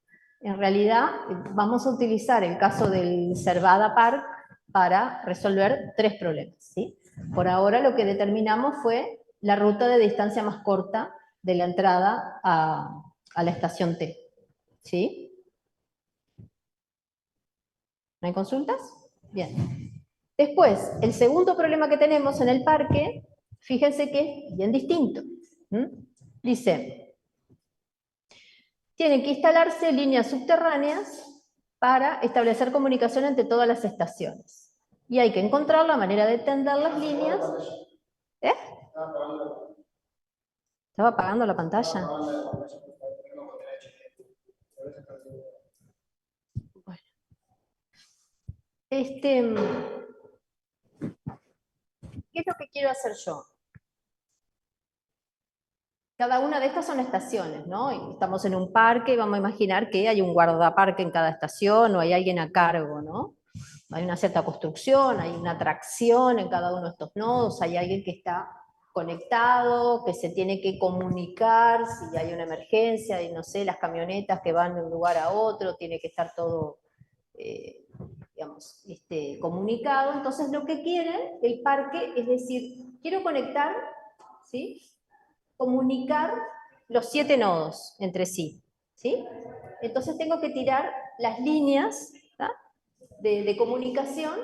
En realidad, vamos a utilizar el caso del Cervada Park para resolver 3 problemas. ¿sí? Por ahora lo que determinamos fue la ruta de distancia más corta de la entrada a la estación T. ¿Sí? ¿No hay consultas? Bien. Después, el segundo problema que tenemos en el parque, fíjense que es bien distinto. Dice, tienen que instalarse líneas subterráneas para establecer comunicación entre todas las estaciones. Y hay que encontrar la manera de tender las líneas. ¿Eh? ¿Estaba apagando la pantalla? Bueno. ¿Qué es lo que quiero hacer yo? Cada una de estas son estaciones, ¿no? Y estamos en un parque, vamos a imaginar que hay un guardaparque en cada estación, o hay alguien a cargo, ¿no? Hay una cierta construcción, hay una atracción en cada uno de estos nodos, hay alguien que está conectado, que se tiene que comunicar si hay una emergencia, y no sé, las camionetas que van de un lugar a otro, tiene que estar todo digamos, comunicado. Entonces lo que quiere el parque es decir, quiero conectar, ¿sí? Comunicar los 7 nodos entre sí, ¿sí? Entonces tengo que tirar las líneas, ¿tá? de comunicación,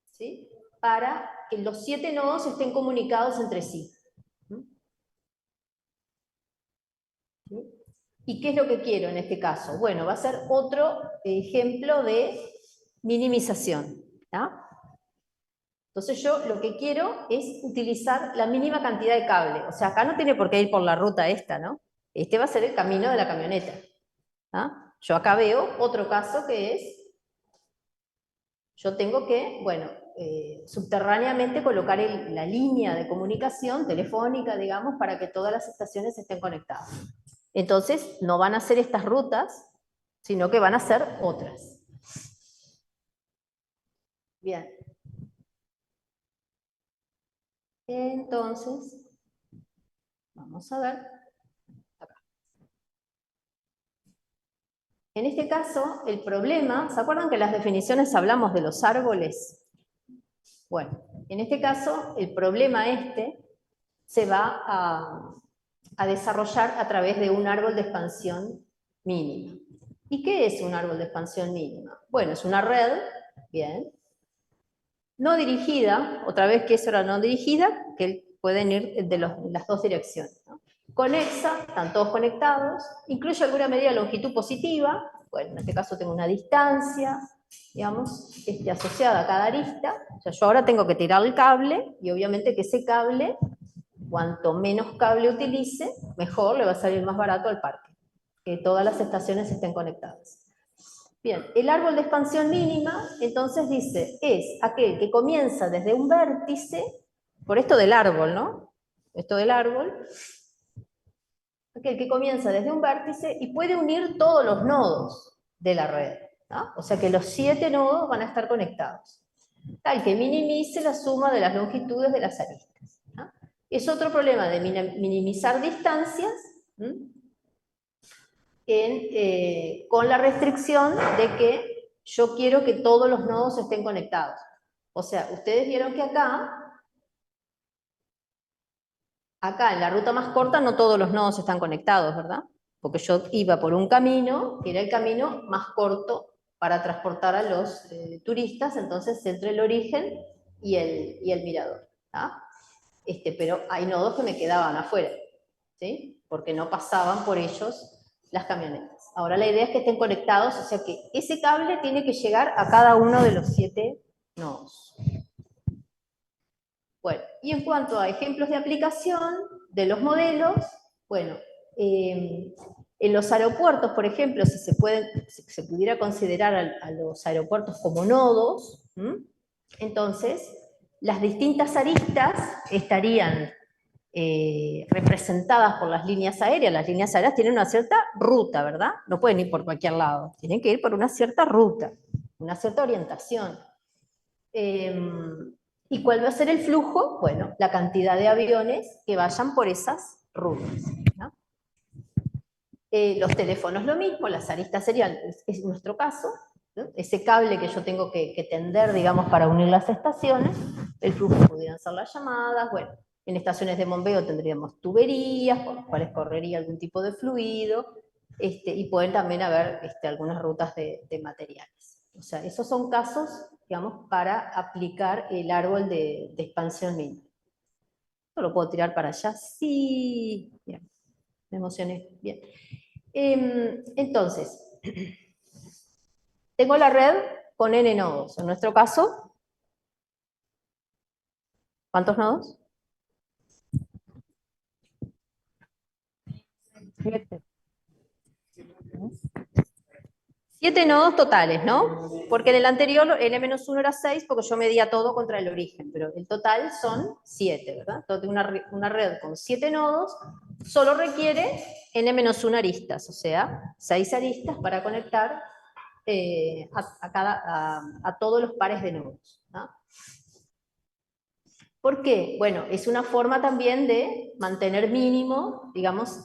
¿sí? Para que los 7 nodos estén comunicados entre sí. ¿Sí? ¿Y qué es lo que quiero en este caso? Bueno, va a ser otro ejemplo de minimización. ¿Tá? Entonces yo lo que quiero es utilizar la mínima cantidad de cable. O sea, acá no tiene por qué ir por la ruta esta, ¿no? Este va a ser el camino de la camioneta. ¿Tá? Yo acá veo otro caso que es, yo tengo que, bueno, subterráneamente colocar la línea de comunicación telefónica, digamos, para que todas las estaciones estén conectadas. Entonces, no van a ser estas rutas, sino que van a ser otras. Bien. Entonces, vamos a ver acá. En este caso, el problema, ¿se acuerdan que en las definiciones hablamos de los árboles? Bueno, en este caso, el problema se va a desarrollar a través de un árbol de expansión mínima. ¿Y qué es un árbol de expansión mínima? Bueno, es una red, bien, no dirigida, otra vez que eso era no dirigida, que pueden ir de las dos direcciones, ¿no? Conexa, están todos conectados, incluye alguna medida de longitud positiva, bueno, en este caso tengo una distancia, digamos, asociada a cada arista, o sea, yo ahora tengo que tirar el cable, y obviamente que ese cable, cuanto menos cable utilice, mejor le va a salir más barato al parque, que todas las estaciones estén conectadas. Bien, el árbol de expansión mínima, entonces dice, es aquel que comienza desde un vértice, por esto del árbol, ¿no? Esto del árbol, aquel que comienza desde un vértice y puede unir todos los nodos de la red, ¿no? O sea que los 7 nodos van a estar conectados, tal que minimice la suma de las longitudes de las aristas, ¿no? Es otro problema de minimizar distancias, con la restricción de que yo quiero que todos los nodos estén conectados. O sea, ustedes vieron que acá en la ruta más corta no todos los nodos están conectados, ¿verdad? Porque yo iba por un camino, que era el camino más corto para transportar a los turistas, entonces entre el origen y el mirador. ¿Tá? Pero hay nodos que me quedaban afuera, ¿sí? Porque no pasaban por ellos las camionetas. Ahora la idea es que estén conectados, o sea que ese cable tiene que llegar a cada uno de los 7 nodos. Bueno, y en cuanto a ejemplos de aplicación de los modelos, bueno, en los aeropuertos, por ejemplo, si se pudiera considerar a los aeropuertos como nodos, entonces las distintas aristas estarían representadas por las líneas aéreas. Las líneas aéreas tienen una cierta ruta, ¿verdad? No pueden ir por cualquier lado, tienen que ir por una cierta ruta, una cierta orientación. ¿Y cuál va a ser el flujo? Bueno, la cantidad de aviones que vayan por esas rutas, ¿no? Los teléfonos lo mismo, las aristas serían, es nuestro caso, ¿no? Ese cable que yo tengo que tender, digamos, para unir las estaciones, el flujo pudieran ser las llamadas, bueno, en estaciones de bombeo tendríamos tuberías, por las cuales correría algún tipo de fluido, y pueden también haber algunas rutas de materiales. O sea, esos son casos, digamos, para aplicar el árbol de expansión mínima. ¿Esto lo puedo tirar para allá? Sí. Bien, me emocioné. Bien. Entonces, tengo la red con n nodos. En nuestro caso, ¿cuántos nodos? 7. 7 nodos totales, ¿no? Porque en el anterior n-1 era 6 porque yo medía todo contra el origen, pero el total son 7, ¿verdad? Entonces una red con 7 nodos solo requiere n-1 aristas, o sea, 6 aristas para conectar a todos los pares de nodos, ¿no? ¿Por qué? Bueno, es una forma también de mantener mínimo, digamos,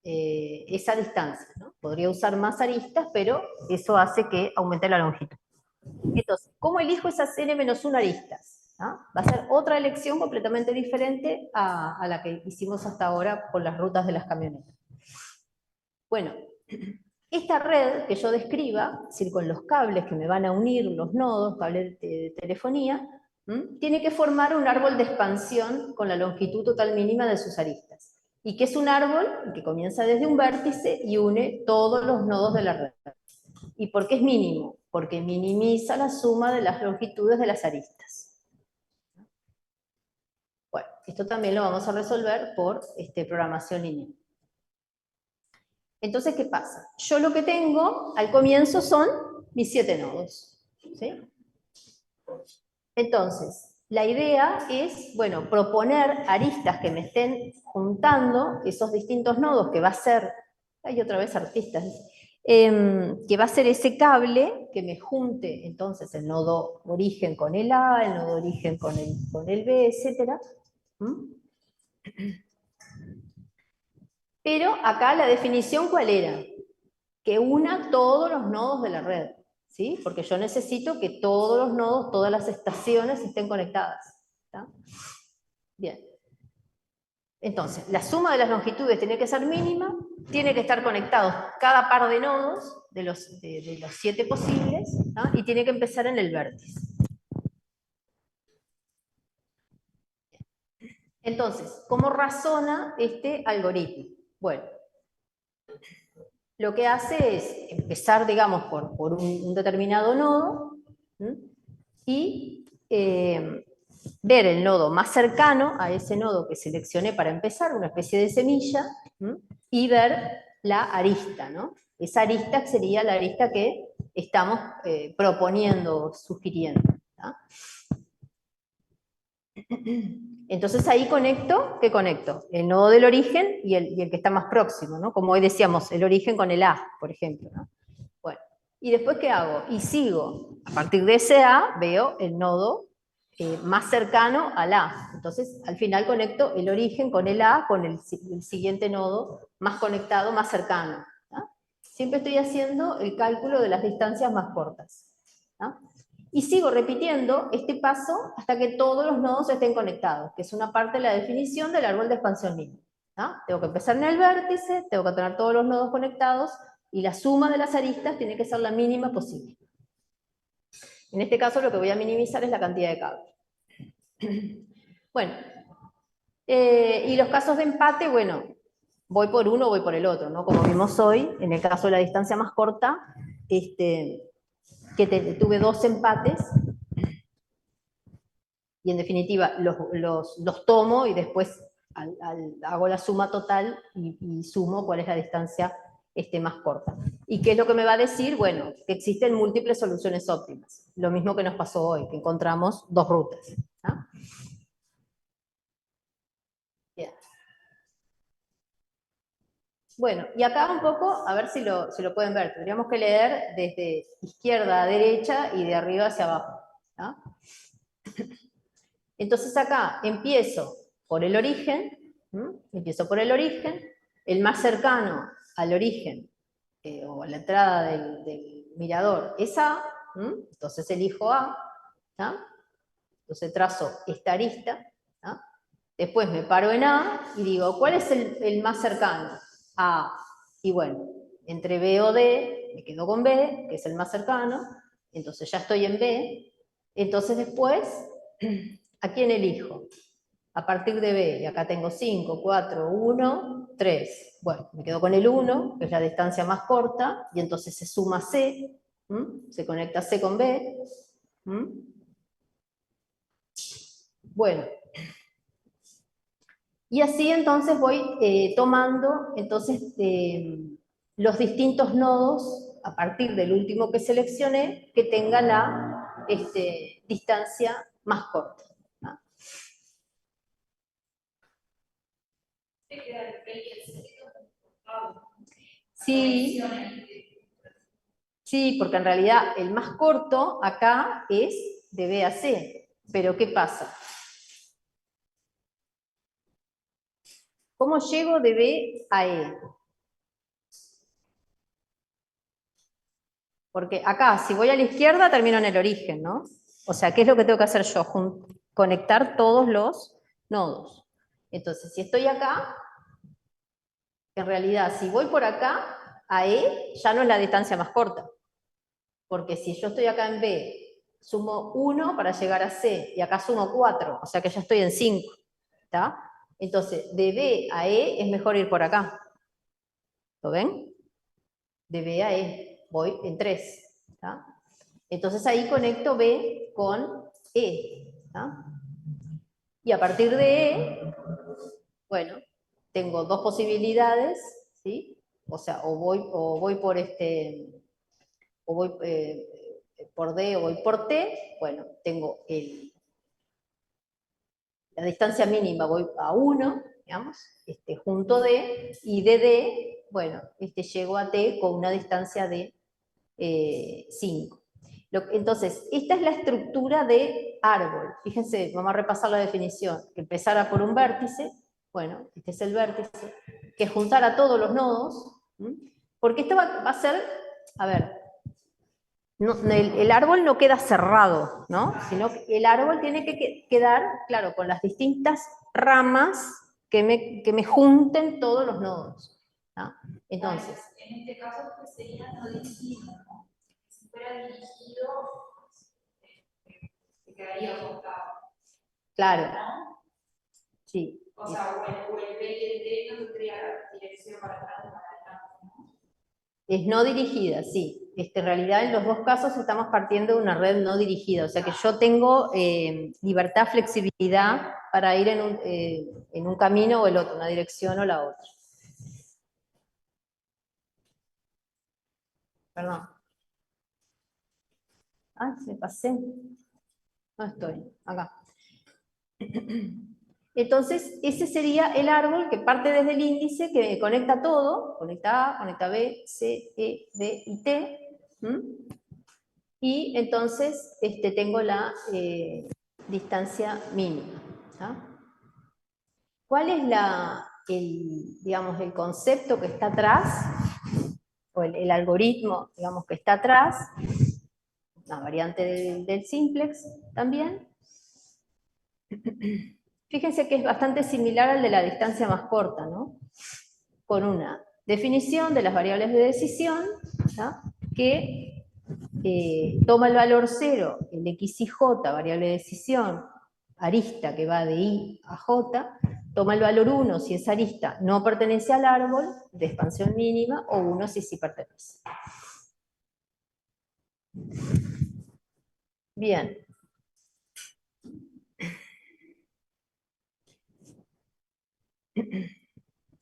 esa distancia, ¿no? Podría usar más aristas, pero eso hace que aumente la longitud. Entonces, ¿cómo elijo esas n-1 aristas? ¿Ah? Va a ser otra elección completamente diferente a la que hicimos hasta ahora con las rutas de las camionetas. Bueno, esta red que yo describa, es decir, con los cables que me van a unir los nodos, cables de telefonía, tiene que formar un árbol de expansión con la longitud total mínima de sus aristas. Y que es un árbol que comienza desde un vértice y une todos los nodos de la red. ¿Y por qué es mínimo? Porque minimiza la suma de las longitudes de las aristas. Bueno, esto también lo vamos a resolver por programación lineal. Entonces, ¿qué pasa? Yo lo que tengo al comienzo son mis 7 nodos. ¿Sí? Entonces, la idea es, bueno, proponer aristas que me estén juntando esos distintos nodos, que va a ser, hay otra vez artistas, que va a ser ese cable que me junte entonces el nodo origen con el A, el nodo origen con el B, etc. Pero acá la definición, ¿cuál era? Que una todos los nodos de la red, ¿sí? Porque yo necesito que todos los nodos, todas las estaciones estén conectadas. ¿Está? Bien. Entonces, la suma de las longitudes tiene que ser mínima, tiene que estar conectados cada par de nodos de los 7 posibles, ¿tá? Y tiene que empezar en el vértice. Entonces, ¿cómo razona este algoritmo? Bueno, lo que hace es empezar, digamos, por un determinado nodo, y ver el nodo más cercano a ese nodo que seleccioné para empezar, una especie de semilla, y ver la arista, ¿no? Esa arista sería la arista que estamos proponiendo, sugiriendo. ¿Tá? Entonces ahí conecto, ¿qué conecto? El nodo del origen y el que está más próximo, ¿no? Como hoy decíamos, el origen con el A, por ejemplo, ¿no? Bueno, ¿y después qué hago? Y sigo, a partir de ese A veo el nodo más cercano al A. Entonces, al final conecto el origen con el A, con el siguiente nodo más conectado, más cercano. ¿Tá? Siempre estoy haciendo el cálculo de las distancias más cortas. ¿Tá? Y sigo repitiendo este paso hasta que todos los nodos estén conectados, que es una parte de la definición del árbol de expansión lineal. ¿Tá? Tengo que empezar en el vértice, tengo que tener todos los nodos conectados, y la suma de las aristas tiene que ser la mínima posible. En este caso lo que voy a minimizar es la cantidad de cables. Bueno, y los casos de empate, bueno, voy por uno o voy por el otro, ¿no? Como vimos hoy, en el caso de la distancia más corta, tuve 2 empates, y en definitiva los tomo y después hago la suma total y sumo cuál es la distancia más corta. ¿Y qué es lo que me va a decir? Bueno, que existen múltiples soluciones óptimas. Lo mismo que nos pasó hoy, que encontramos 2 rutas. ¿Ah? Bien. Bueno, y acá un poco, a ver si lo pueden ver. Tendríamos que leer desde izquierda a derecha y de arriba hacia abajo. ¿Ah? Entonces acá empiezo por el origen, el más cercano al origen, o a la entrada del mirador es A, entonces elijo A, ¿tá? Entonces trazo esta arista, ¿tá? Después me paro en A y digo, ¿cuál es el más cercano? A, y bueno, entre B o D, me quedo con B, que es el más cercano, entonces ya estoy en B, entonces después, ¿a quién elijo? A partir de B, y acá tengo 5, 4, 1, 3. Bueno, me quedo con el 1, que es la distancia más corta, y entonces se suma C, se conecta C con B. Bueno, y así entonces voy tomando entonces, los distintos nodos, a partir del último que seleccioné, que tenga la distancia más corta. Sí, sí, porque en realidad el más corto acá es de B a C. Pero ¿qué pasa? ¿Cómo llego de B a E? Porque acá, si voy a la izquierda, termino en el origen, ¿no? O sea, ¿qué es lo que tengo que hacer yo? Conectar todos los nodos. Entonces, si estoy acá, en realidad, si voy por acá, a E ya no es la distancia más corta. Porque si yo estoy acá en B, sumo 1 para llegar a C, y acá sumo 4, o sea que ya estoy en 5. ¿Está? Entonces, de B a E es mejor ir por acá. ¿Lo ven? De B a E, voy en 3. ¿Está? Entonces ahí conecto B con E. ¿Está? Y a partir de E, bueno, tengo dos posibilidades, ¿sí? O sea, o voy por o voy por D o voy por T, bueno, tengo la distancia mínima, voy a 1, digamos, junto D, y de D, bueno, llego a T con una distancia de 5. Entonces, esta es la estructura de árbol. Fíjense, vamos a repasar la definición. Que empezara por un vértice, bueno, este es el vértice, que juntara todos los nodos, porque esto va a ser, a ver, el árbol no queda cerrado, ¿no? Sino que el árbol tiene que quedar, claro, con las distintas ramas que me junten todos los nodos, ¿no? Entonces, En este caso, pues sería no dirigido, ¿no? Si fuera dirigido, se quedaría acostado, claro, ¿no? sí. O sea, o el B y el D no tendría dirección para atrás o para adelante, ¿no? Es no dirigida, sí. En realidad, en los dos casos estamos partiendo de una red no dirigida, o sea que yo tengo libertad, flexibilidad para ir en un camino o el otro, una dirección o la otra. Perdón. Ah, me pasé. No estoy, acá. Entonces, ese sería el árbol que parte desde el índice, que conecta todo, conecta A, conecta B, C, E, D y T. Y entonces tengo la distancia mínima. ¿Ah? ¿Cuál es digamos, el concepto que está atrás? O el algoritmo, digamos, que está atrás, una variante del simplex también. Fíjense que es bastante similar al de la distancia más corta, ¿no? Con una definición de las variables de decisión, ¿no? Que toma el valor 0, el x y j, variable de decisión, arista que va de i a j, toma el valor 1 si esa arista no pertenece al árbol de expansión mínima, o 1 si sí pertenece. Bien.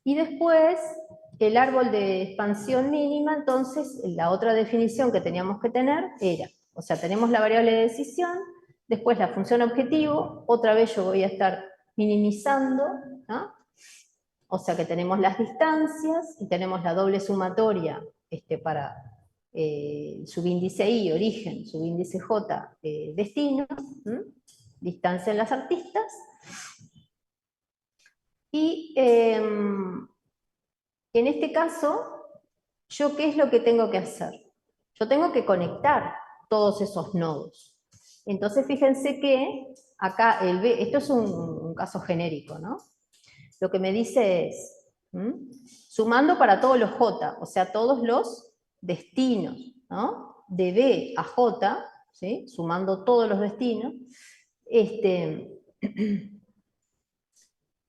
Y después, el árbol de expansión mínima, entonces, la otra definición que teníamos que tener era, o sea, tenemos la variable de decisión, después la función objetivo, otra vez yo voy a estar minimizando, ¿no? O sea que tenemos las distancias y tenemos la doble sumatoria para subíndice I, origen, subíndice J, destino, distancia en las artistas. Y en este caso, ¿yo qué es lo que tengo que hacer? Yo tengo que conectar todos esos nodos. Entonces fíjense que acá el B, esto es un caso genérico, ¿no? Lo que me dice es, sumando para todos los J, o sea, todos los destinos, ¿no? De B a J, ¿sí? Sumando todos los destinos,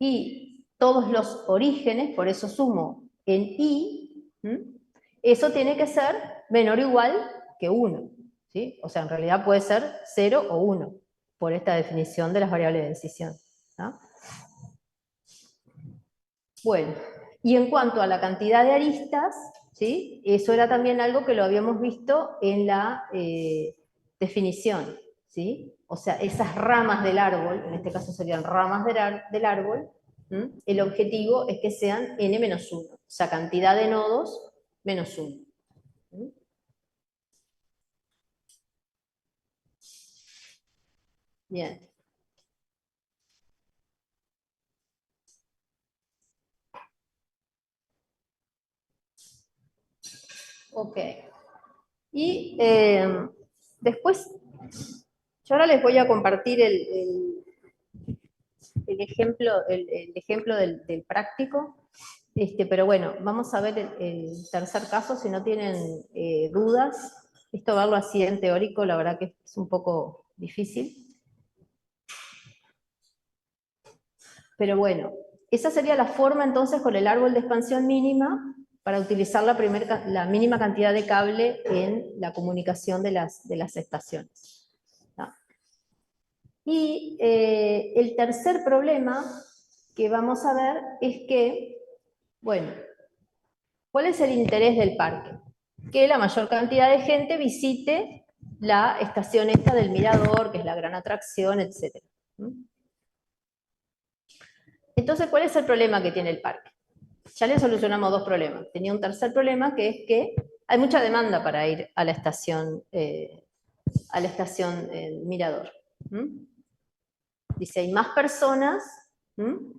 y todos los orígenes, por eso sumo en I, eso tiene que ser menor o igual que 1, ¿sí? O sea, en realidad puede ser 0 o 1, por esta definición de las variables de decisión, ¿no? Bueno, y en cuanto a la cantidad de aristas, ¿sí? Eso era también algo que lo habíamos visto en la definición, ¿sí? O sea, esas ramas del árbol, en este caso serían ramas del árbol, el objetivo es que sean n-1, o sea, cantidad de nodos menos 1. Bien. Ok. Y después, yo ahora les voy a compartir el ejemplo, el ejemplo del práctico. Pero bueno, vamos a ver el tercer caso, si no tienen dudas. Esto verlo así en teórico, la verdad que es un poco difícil. Pero bueno, esa sería la forma entonces con el árbol de expansión mínima para utilizar la mínima cantidad de cable en la comunicación de las estaciones. ¿No? Y el tercer problema que vamos a ver es que, bueno, ¿cuál es el interés del parque? Que la mayor cantidad de gente visite la estación esta del mirador, que es la gran atracción, etc. Entonces, ¿cuál es el problema que tiene el parque? Ya le solucionamos dos problemas. Tenía un tercer problema, que es que hay mucha demanda para ir a la estación mirador. Dice, hay más personas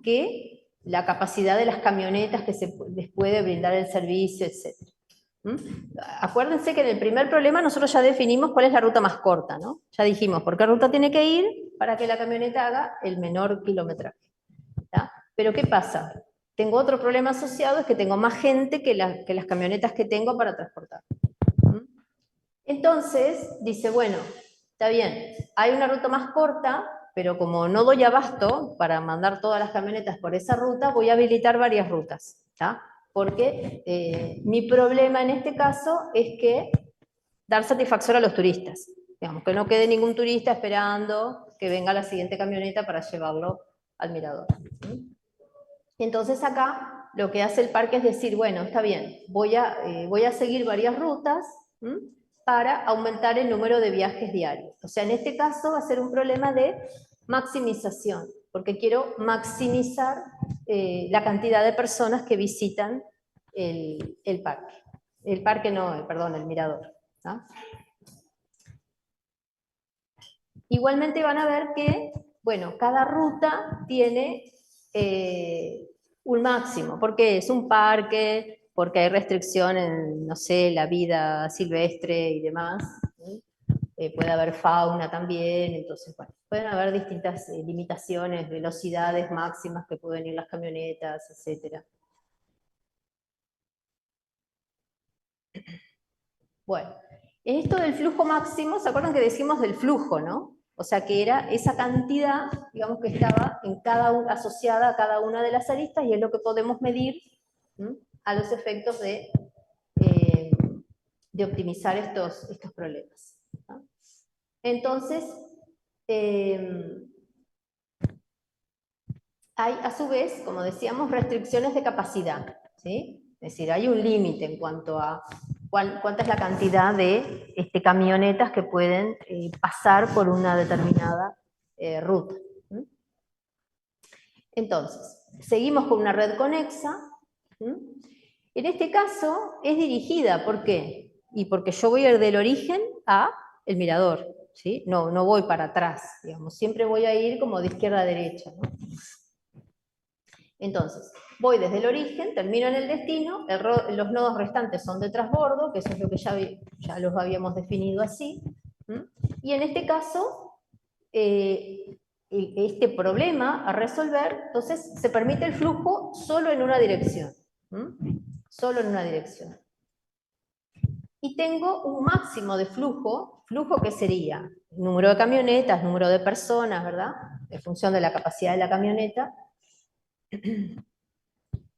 que la capacidad de las camionetas que les puede brindar el servicio, etc. Acuérdense que en el primer problema nosotros ya definimos cuál es la ruta más corta, ¿no? Ya dijimos por qué ruta tiene que ir para que la camioneta haga el menor kilometraje. ¿Tá? Pero ¿qué pasa? Tengo otro problema asociado, es que tengo más gente que las camionetas que tengo para transportar. Entonces, dice, bueno, está bien, hay una ruta más corta, pero como no doy abasto para mandar todas las camionetas por esa ruta, voy a habilitar varias rutas, ¿tá? Porque mi problema en este caso es que dar satisfacción a los turistas. Digamos, que no quede ningún turista esperando que venga la siguiente camioneta para llevarlo al mirador. Entonces acá lo que hace el parque es decir, bueno, está bien, voy a seguir varias rutas para aumentar el número de viajes diarios. O sea, en este caso va a ser un problema de maximización, porque quiero maximizar la cantidad de personas que visitan el parque. El parque no, perdón, el mirador. ¿No? Igualmente van a ver que, bueno, cada ruta tiene un máximo, porque es un parque, porque hay restricción en, no sé, la vida silvestre y demás. Puede haber fauna también, entonces, bueno, pueden haber distintas limitaciones, velocidades máximas que pueden ir las camionetas, etc. Bueno, en esto del flujo máximo, ¿se acuerdan que decimos del flujo, no? O sea, que era esa cantidad, digamos, que estaba asociada a cada una de las aristas, y es lo que podemos medir a los efectos de optimizar estos problemas. ¿No? Entonces, hay a su vez, como decíamos, restricciones de capacidad, ¿sí? Es decir, hay un límite en cuanto a cuánta es la cantidad de camionetas que pueden pasar por una determinada ruta. Entonces, seguimos con una red conexa. En este caso es dirigida, ¿por qué? Y porque yo voy a ir del origen a el mirador, ¿sí? No voy para atrás, digamos, siempre voy a ir como de izquierda a derecha, ¿no? Entonces, voy desde el origen, termino en el destino, los nodos restantes son de transbordo, que eso es lo que ya los habíamos definido así, y en este caso, este problema a resolver, entonces se permite el flujo solo en una dirección, solo en una dirección. Y tengo un máximo de flujo que sería número de camionetas, número de personas, ¿verdad? En función de la capacidad de la camioneta.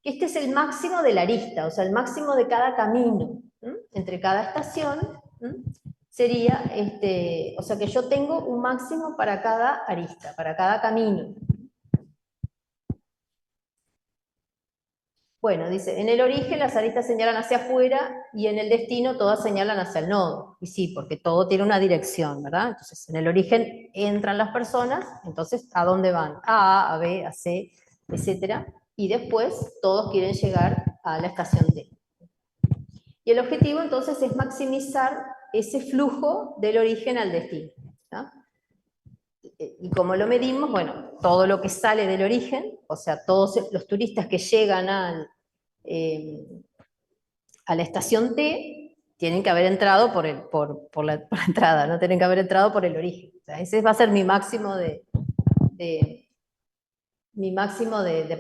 Este es el máximo de la arista, o sea, el máximo de cada camino, entre cada estación, sería, o sea que yo tengo un máximo para cada arista, para cada camino. Bueno, dice, en el origen las aristas señalan hacia afuera y en el destino todas señalan hacia el nodo. Y sí, porque todo tiene una dirección, ¿verdad? Entonces, en el origen entran las personas, entonces, ¿a dónde van? A B, a C, etcétera. Y después todos quieren llegar a la estación D. Y el objetivo entonces es maximizar ese flujo del origen al destino. ¿No? Y como lo medimos, bueno, todo lo que sale del origen, o sea, todos los turistas que llegan a la estación T, tienen que haber entrado por la entrada, no tienen que haber entrado por el origen. O sea, ese va a ser mi máximo de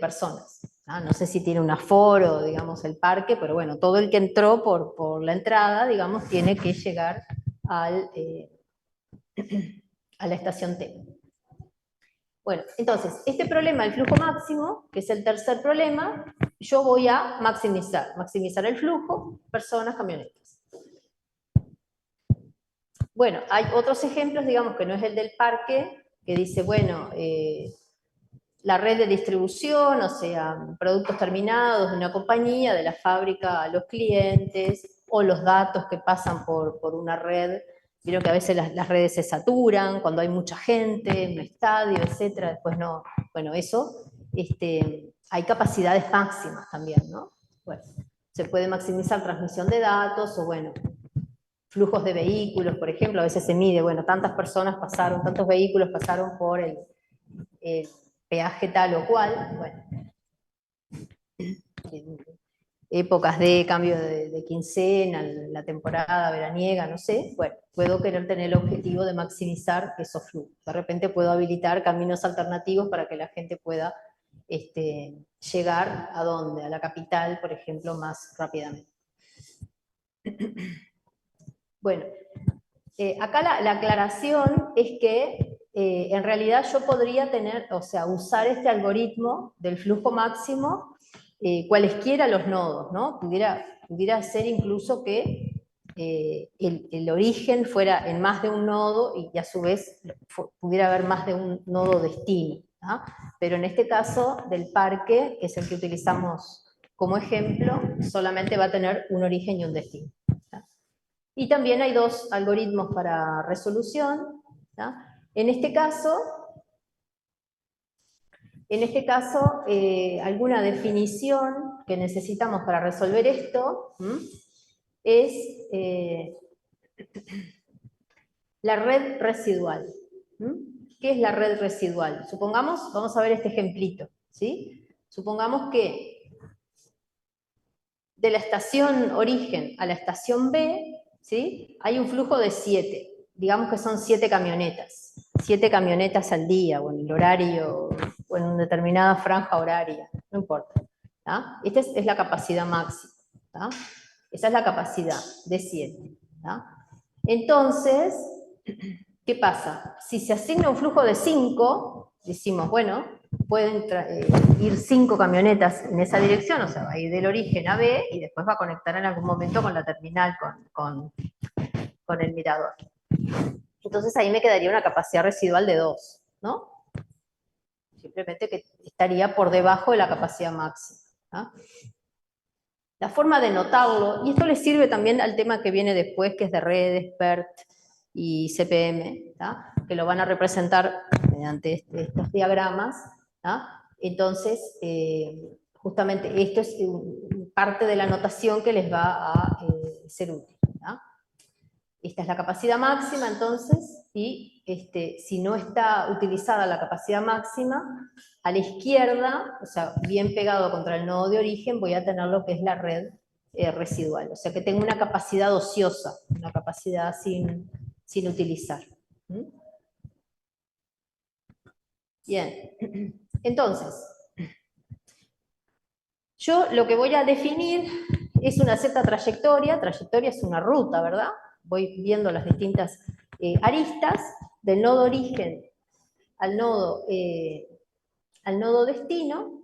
personas. No sé si tiene un aforo, digamos, el parque, pero bueno, todo el que entró por la entrada, digamos, tiene que llegar a la estación T. Bueno, entonces, este problema del flujo máximo, que es el tercer problema, yo voy a maximizar el flujo, personas, camionetas. Bueno, hay otros ejemplos, digamos, que no es el del parque, que dice, bueno, la red de distribución, o sea, productos terminados de una compañía, de la fábrica a los clientes, o los datos que pasan por una red. Vieron que a veces las redes se saturan, cuando hay mucha gente, en un estadio, etcétera, después no. Bueno, eso, hay capacidades máximas también, ¿no? Bueno, se puede maximizar transmisión de datos, o bueno, flujos de vehículos, por ejemplo, a veces se mide, bueno, tantas personas pasaron, tantos vehículos pasaron por el peaje tal o cual, bueno, épocas de cambio de quincena, la temporada veraniega, no sé, bueno, puedo querer tener el objetivo de maximizar esos flujos. De repente puedo habilitar caminos alternativos para que la gente pueda llegar ¿a dónde? A la capital, por ejemplo, más rápidamente. Bueno, acá la aclaración es que en realidad yo podría tener, o sea, usar este algoritmo del flujo máximo cualesquiera los nodos, ¿no? Pudiera ser incluso que el origen fuera en más de un nodo y a su vez pudiera haber más de un nodo destino, ¿no? Pero en este caso del parque, que es el que utilizamos como ejemplo, solamente va a tener un origen y un destino. Y también hay dos algoritmos para resolución, ¿no? En este caso, alguna definición que necesitamos para resolver esto es la red residual. ¿Qué es la red residual? Supongamos, vamos a ver este ejemplito, ¿sí? Supongamos que de la estación origen a la estación B, ¿sí? Hay un flujo de 7, digamos que son 7 camionetas al día, o en el horario, o en una determinada franja horaria, no importa. ¿Tá? Esta es la capacidad máxima. ¿Tá? Esa es la capacidad de 7. ¿Tá? Entonces, ¿qué pasa? Si se asigna un flujo de 5, decimos, bueno, pueden ir 5 camionetas en esa dirección, o sea, va a ir del origen a B y después va a conectar en algún momento con la terminal, con el mirador. Entonces ahí me quedaría una capacidad residual de 2, ¿no? Simplemente que estaría por debajo de la capacidad máxima. ¿Ah? La forma de notarlo, y esto le sirve también al tema que viene después, que es de redes, PERT y CPM, ¿tá? Que lo van a representar mediante estos diagramas. ¿Tá? Entonces, justamente esto es parte de la notación que les va a ser útil. ¿Tá? Esta es la capacidad máxima, entonces, y si no está utilizada la capacidad máxima, a la izquierda, o sea, bien pegado contra el nodo de origen, voy a tener lo que es la red residual. O sea, que tengo una capacidad ociosa, una capacidad sin utilizar. Bien, entonces, yo lo que voy a definir es una cierta trayectoria es una ruta, ¿verdad? Voy viendo las distintas aristas del nodo origen al nodo destino,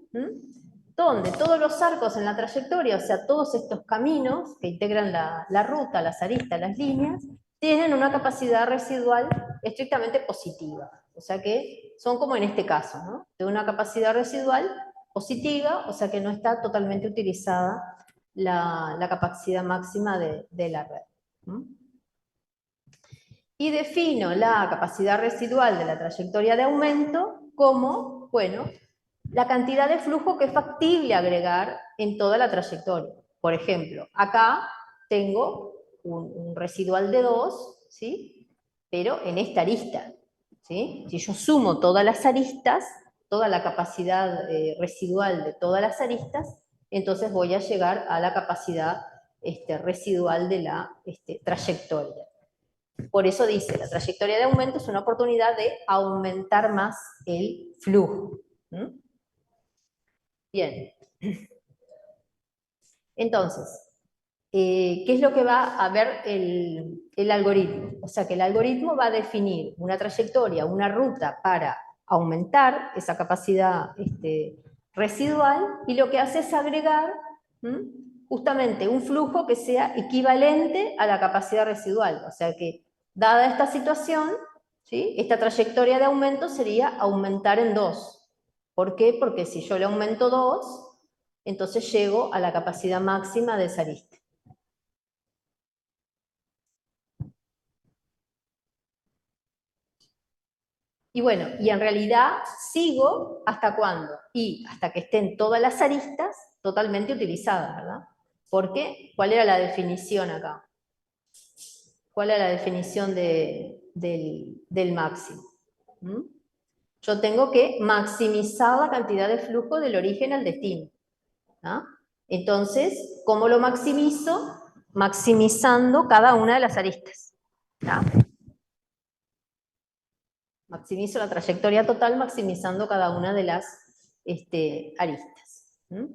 donde todos los arcos en la trayectoria, o sea, todos estos caminos que integran la ruta, las aristas, las líneas, tienen una capacidad residual estrictamente positiva. O sea que son como en este caso, ¿no? De una capacidad residual positiva, o sea que no está totalmente utilizada la capacidad máxima de la red. Y defino la capacidad residual de la trayectoria de aumento como, bueno, la cantidad de flujo que es factible agregar en toda la trayectoria. Por ejemplo, acá tengo un residual de 2, ¿sí? Pero en esta arista, ¿sí? Si yo sumo todas las aristas, toda la capacidad residual de todas las aristas, entonces voy a llegar a la capacidad residual de la trayectoria. Por eso dice, la trayectoria de aumento es una oportunidad de aumentar más el flujo. ¿Mm? Bien. Entonces, ¿qué es lo que va a ver el algoritmo? O sea, que el algoritmo va a definir una trayectoria, una ruta para aumentar esa capacidad residual, y lo que hace es agregar justamente un flujo que sea equivalente a la capacidad residual. O sea que, dada esta situación, ¿sí?, esta trayectoria de aumento sería aumentar en 2. ¿Por qué? Porque si yo le aumento 2, entonces llego a la capacidad máxima de esa arista. Y bueno, y en realidad sigo ¿hasta cuándo? Y hasta que estén todas las aristas totalmente utilizadas, ¿verdad? ¿Por qué? ¿Cuál era la definición acá? ¿Cuál era la definición del máximo? ¿Mm? Yo tengo que maximizar la cantidad de flujo del origen al destino, ¿no? Entonces, ¿cómo lo maximizo? Maximizando cada una de las aristas, ¿no? Maximizo la trayectoria total maximizando cada una de las aristas. ¿Mm?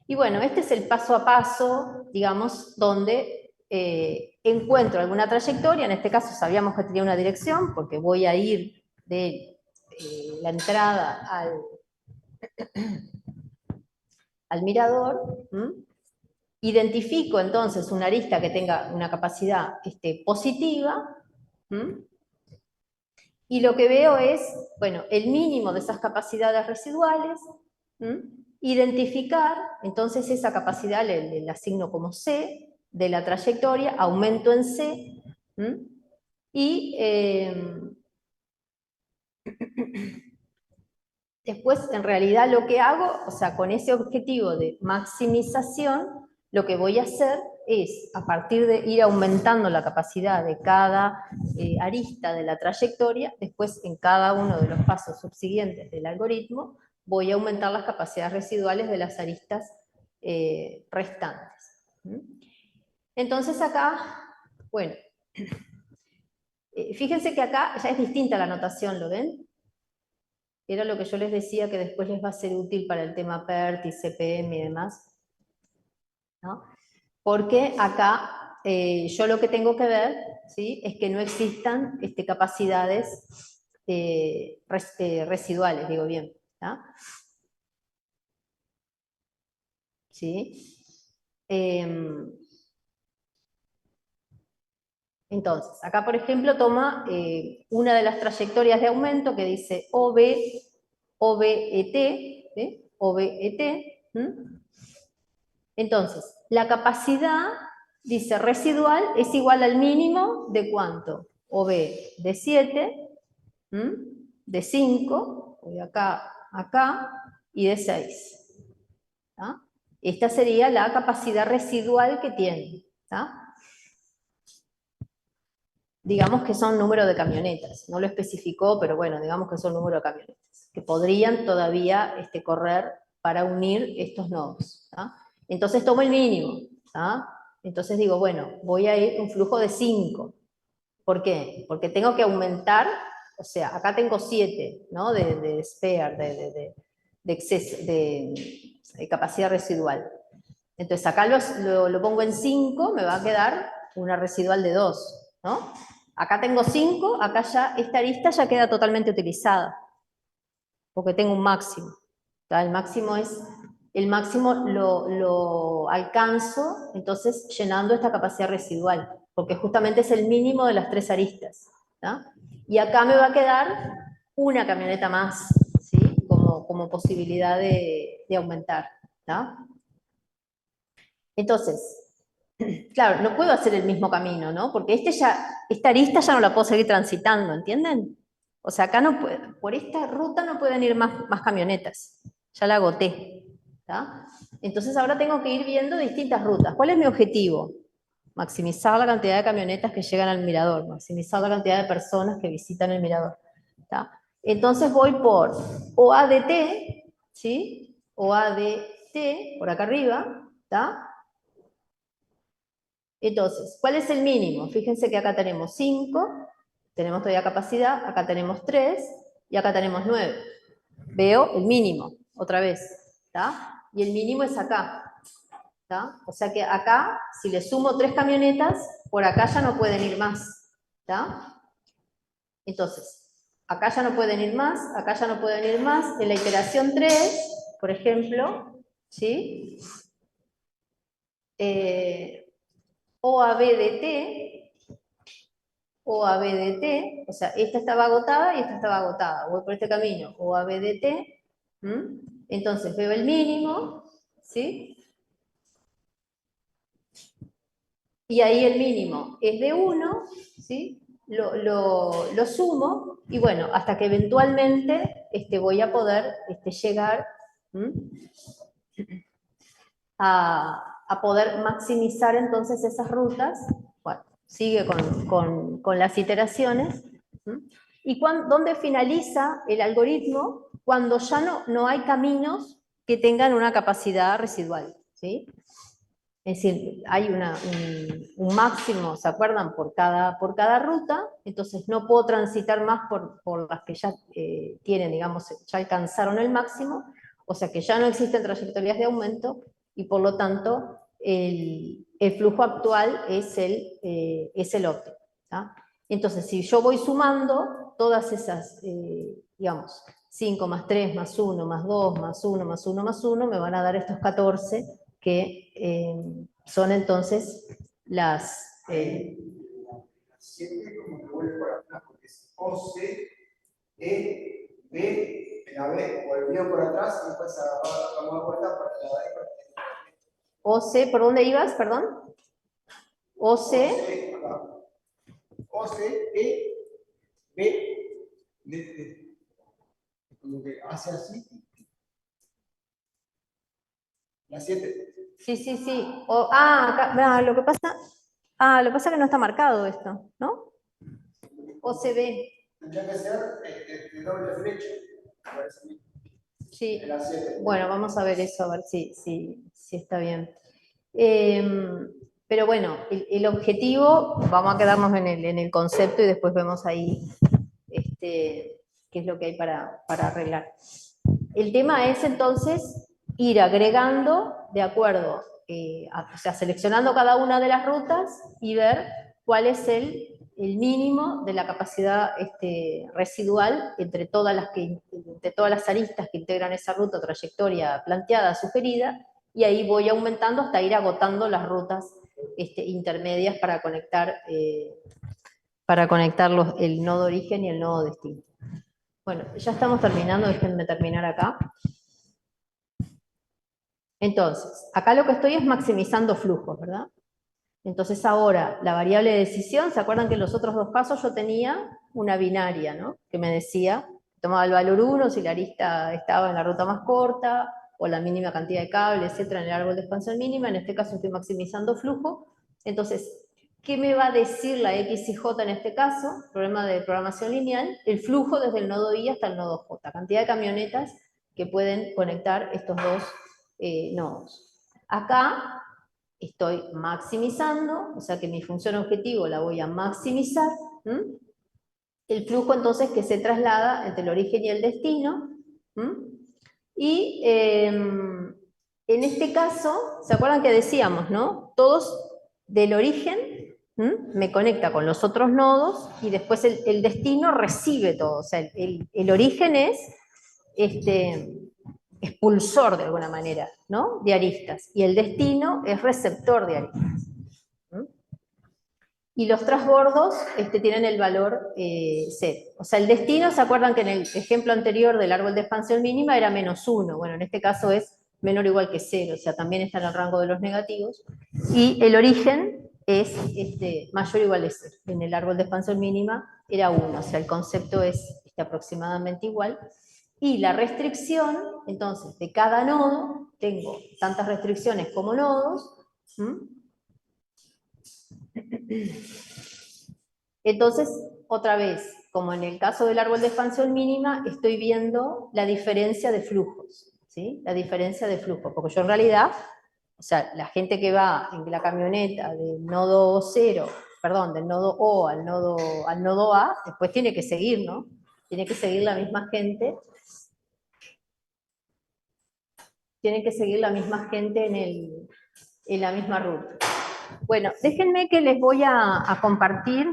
Y bueno, este es el paso a paso, digamos, donde encuentro alguna trayectoria. En este caso sabíamos que tenía una dirección, porque voy a ir de la entrada al mirador. ¿Mm? Identifico entonces una arista que tenga una capacidad positiva. ¿Mm? Y lo que veo es, bueno, el mínimo de esas capacidades residuales, identificar, entonces esa capacidad le asigno como C, de la trayectoria, aumento en C, y después en realidad lo que hago, o sea, con ese objetivo de maximización, lo que voy a hacer es, a partir de ir aumentando la capacidad de cada arista de la trayectoria, después en cada uno de los pasos subsiguientes del algoritmo, voy a aumentar las capacidades residuales de las aristas restantes. Entonces acá, bueno, fíjense que acá ya es distinta la notación, ¿lo ven? Era lo que yo les decía que después les va a ser útil para el tema PERT y CPM y demás, ¿no? Porque acá yo lo que tengo que ver, ¿sí?, es que no existan capacidades residuales, digo bien, ¿no? ¿Sí? Entonces, acá por ejemplo toma una de las trayectorias de aumento que dice OBET, ¿sí? OBET. Entonces, la capacidad, dice, residual es igual al mínimo de ¿cuánto? OB de 7, de 5, de acá a acá, y de 6. ¿Tá? Esta sería la capacidad residual que tiene. ¿Tá? Digamos que son número de camionetas, no lo especificó, pero bueno, digamos que son número de camionetas, que podrían todavía correr para unir estos nodos. ¿Tá? Entonces tomo el mínimo. ¿Tá? Entonces digo, bueno, voy a ir un flujo de 5. ¿Por qué? Porque tengo que aumentar, o sea, acá tengo 7, ¿no? de spare, de exceso, de capacidad residual. Entonces acá lo pongo en 5, me va a quedar una residual de 2, ¿no? Acá tengo 5, acá ya esta arista ya queda totalmente utilizada, porque tengo un máximo. ¿Tá? El máximo lo alcanzo, entonces, llenando esta capacidad residual, porque justamente es el mínimo de las 3 aristas. ¿Tá? Y acá me va a quedar una camioneta más, ¿sí? como posibilidad de aumentar. ¿Tá? Entonces, claro, no puedo hacer el mismo camino, ¿no? Porque esta arista ya no la puedo seguir transitando, ¿entienden? O sea, acá no puede, por esta ruta no pueden ir más camionetas, ya la agoté. ¿Tá? Entonces ahora tengo que ir viendo distintas rutas. ¿Cuál es mi objetivo? Maximizar la cantidad de camionetas que llegan al mirador, maximizar la cantidad de personas que visitan el mirador. ¿Tá? Entonces voy por OADT, ¿sí? OADT, por acá arriba, ¿tá? Entonces, ¿cuál es el mínimo? Fíjense que acá tenemos 5, tenemos todavía capacidad, acá tenemos 3 y acá tenemos 9. Veo el mínimo, otra vez, ¿está? Y el mínimo es acá, ¿está? O sea que acá, si le sumo 3 camionetas, por acá ya no pueden ir más, ¿está? Entonces, acá ya no pueden ir más, acá ya no pueden ir más. En la iteración 3, por ejemplo, ¿sí? O a B de T, O a B de T, o sea, esta estaba agotada y esta estaba agotada. Voy por este camino, O a B de T. Entonces veo el mínimo, ¿sí? Y ahí el mínimo es de 1, ¿sí? Lo sumo, y bueno, hasta que eventualmente voy a poder llegar a poder maximizar entonces esas rutas. Bueno, sigue con las iteraciones. ¿Y dónde finaliza el algoritmo? Cuando ya no hay caminos que tengan una capacidad residual, ¿sí? Es decir, hay un máximo, ¿se acuerdan? Por cada ruta, entonces no puedo transitar más por las que ya tienen, digamos, ya alcanzaron el máximo, o sea que ya no existen trayectorias de aumento, y por lo tanto el flujo actual es el óptimo, ¿tá? Entonces, si yo voy sumando todas esas, digamos, 5 más 3 más 1 más 2 más 1 más 1 más 1, me van a dar estos 14 que son entonces las... 7 como que vuelve por atrás, porque es O, C, E, B, la B, volvió por atrás y después agarró la vuelta para la D. OC, ¿por dónde ibas? Perdón. OC. O, C, E, B, D. Como que hace así. La 7. Sí. Lo que pasa es que no está marcado esto, ¿no? OCB. Tendría que ser de doble flecha. Sí. La 7. Bueno, vamos a ver eso, a ver si está bien. Pero bueno, el objetivo, vamos a quedarnos en el concepto y después vemos ahí qué es lo que hay para arreglar. El tema es entonces ir agregando de acuerdo, o sea, seleccionando cada una de las rutas y ver cuál es el mínimo de la capacidad residual entre todas las aristas que integran esa ruta o trayectoria planteada, sugerida, y ahí voy aumentando hasta ir agotando las rutas intermedias para conectar el nodo origen y el nodo destino. Bueno, ya estamos terminando, déjenme terminar acá. Entonces, acá lo que estoy es maximizando flujos, ¿verdad? Entonces ahora, la variable de decisión, ¿se acuerdan que en los otros dos casos yo tenía una binaria, ¿no? Que me decía, tomaba el valor 1 si la arista estaba en la ruta más corta, o la mínima cantidad de cable, etcétera, en el árbol de expansión mínima. En este caso estoy maximizando flujo. Entonces, ¿qué me va a decir la X y J en este caso? Problema de programación lineal, el flujo desde el nodo I hasta el nodo J, cantidad de camionetas que pueden conectar estos dos nodos. Acá estoy maximizando, o sea que mi función objetivo la voy a maximizar. El flujo entonces que se traslada entre el origen y el destino. Y en este caso, ¿se acuerdan que decíamos, no? Todos del origen me conecta con los otros nodos y después el destino recibe todo. O sea, el origen es expulsor de alguna manera, ¿no? De aristas. Y el destino es receptor de aristas. Y los transbordos tienen el valor 0. O sea, el destino, ¿se acuerdan que en el ejemplo anterior del árbol de expansión mínima era -1? Bueno, en este caso es menor o igual que 0, o sea, también está en el rango de los negativos. Y el origen es mayor o igual a 0. En el árbol de expansión mínima era 1, o sea, el concepto es aproximadamente igual. Y la restricción, entonces, de cada nodo, tengo tantas restricciones como nodos. Entonces, otra vez, como en el caso del árbol de expansión mínima, estoy viendo la diferencia de flujos, ¿sí? La diferencia de flujo, porque yo en realidad O sea, la gente que va en la camioneta del nodo 0, perdón, del nodo O al nodo A, después tiene que seguir, ¿no? Tiene que seguir la misma gente. Tiene que seguir la misma gente en la misma ruta. Bueno, déjenme que les voy a compartir.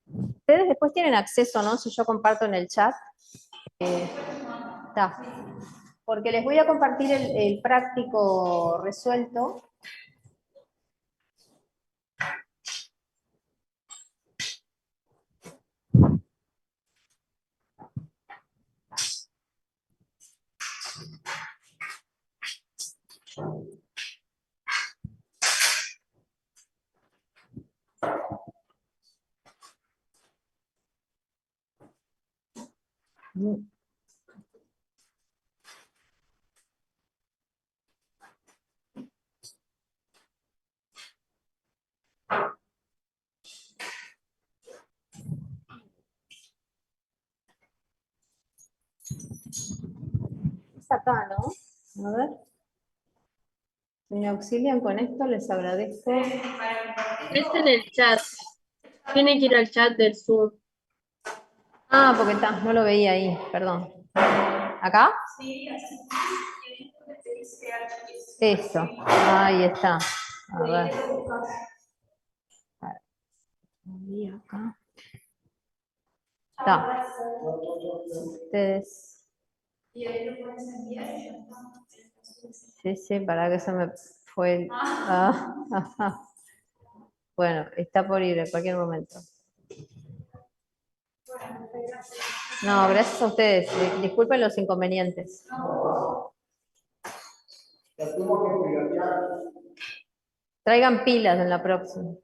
Ustedes después tienen acceso, ¿no? Si yo comparto en el chat. Está. Porque les voy a compartir el práctico resuelto. Es acá, ¿no? A ver. Si me auxilian con esto, les agradezco. Es en el chat. Tiene que ir al chat del Zoom. Ah, porque está, no lo veía ahí, perdón. ¿Acá? Sí, así. Eso, ahí está. A ver. Ahí, acá. Está. Ustedes. Y ahí lo puedes enviar y ya está. Sí, sí, para que se me fue. Ajá. Bueno, está por ir en cualquier momento. No, gracias a ustedes. Disculpen los inconvenientes. La tuvo que pilotear. Traigan pilas en la próxima.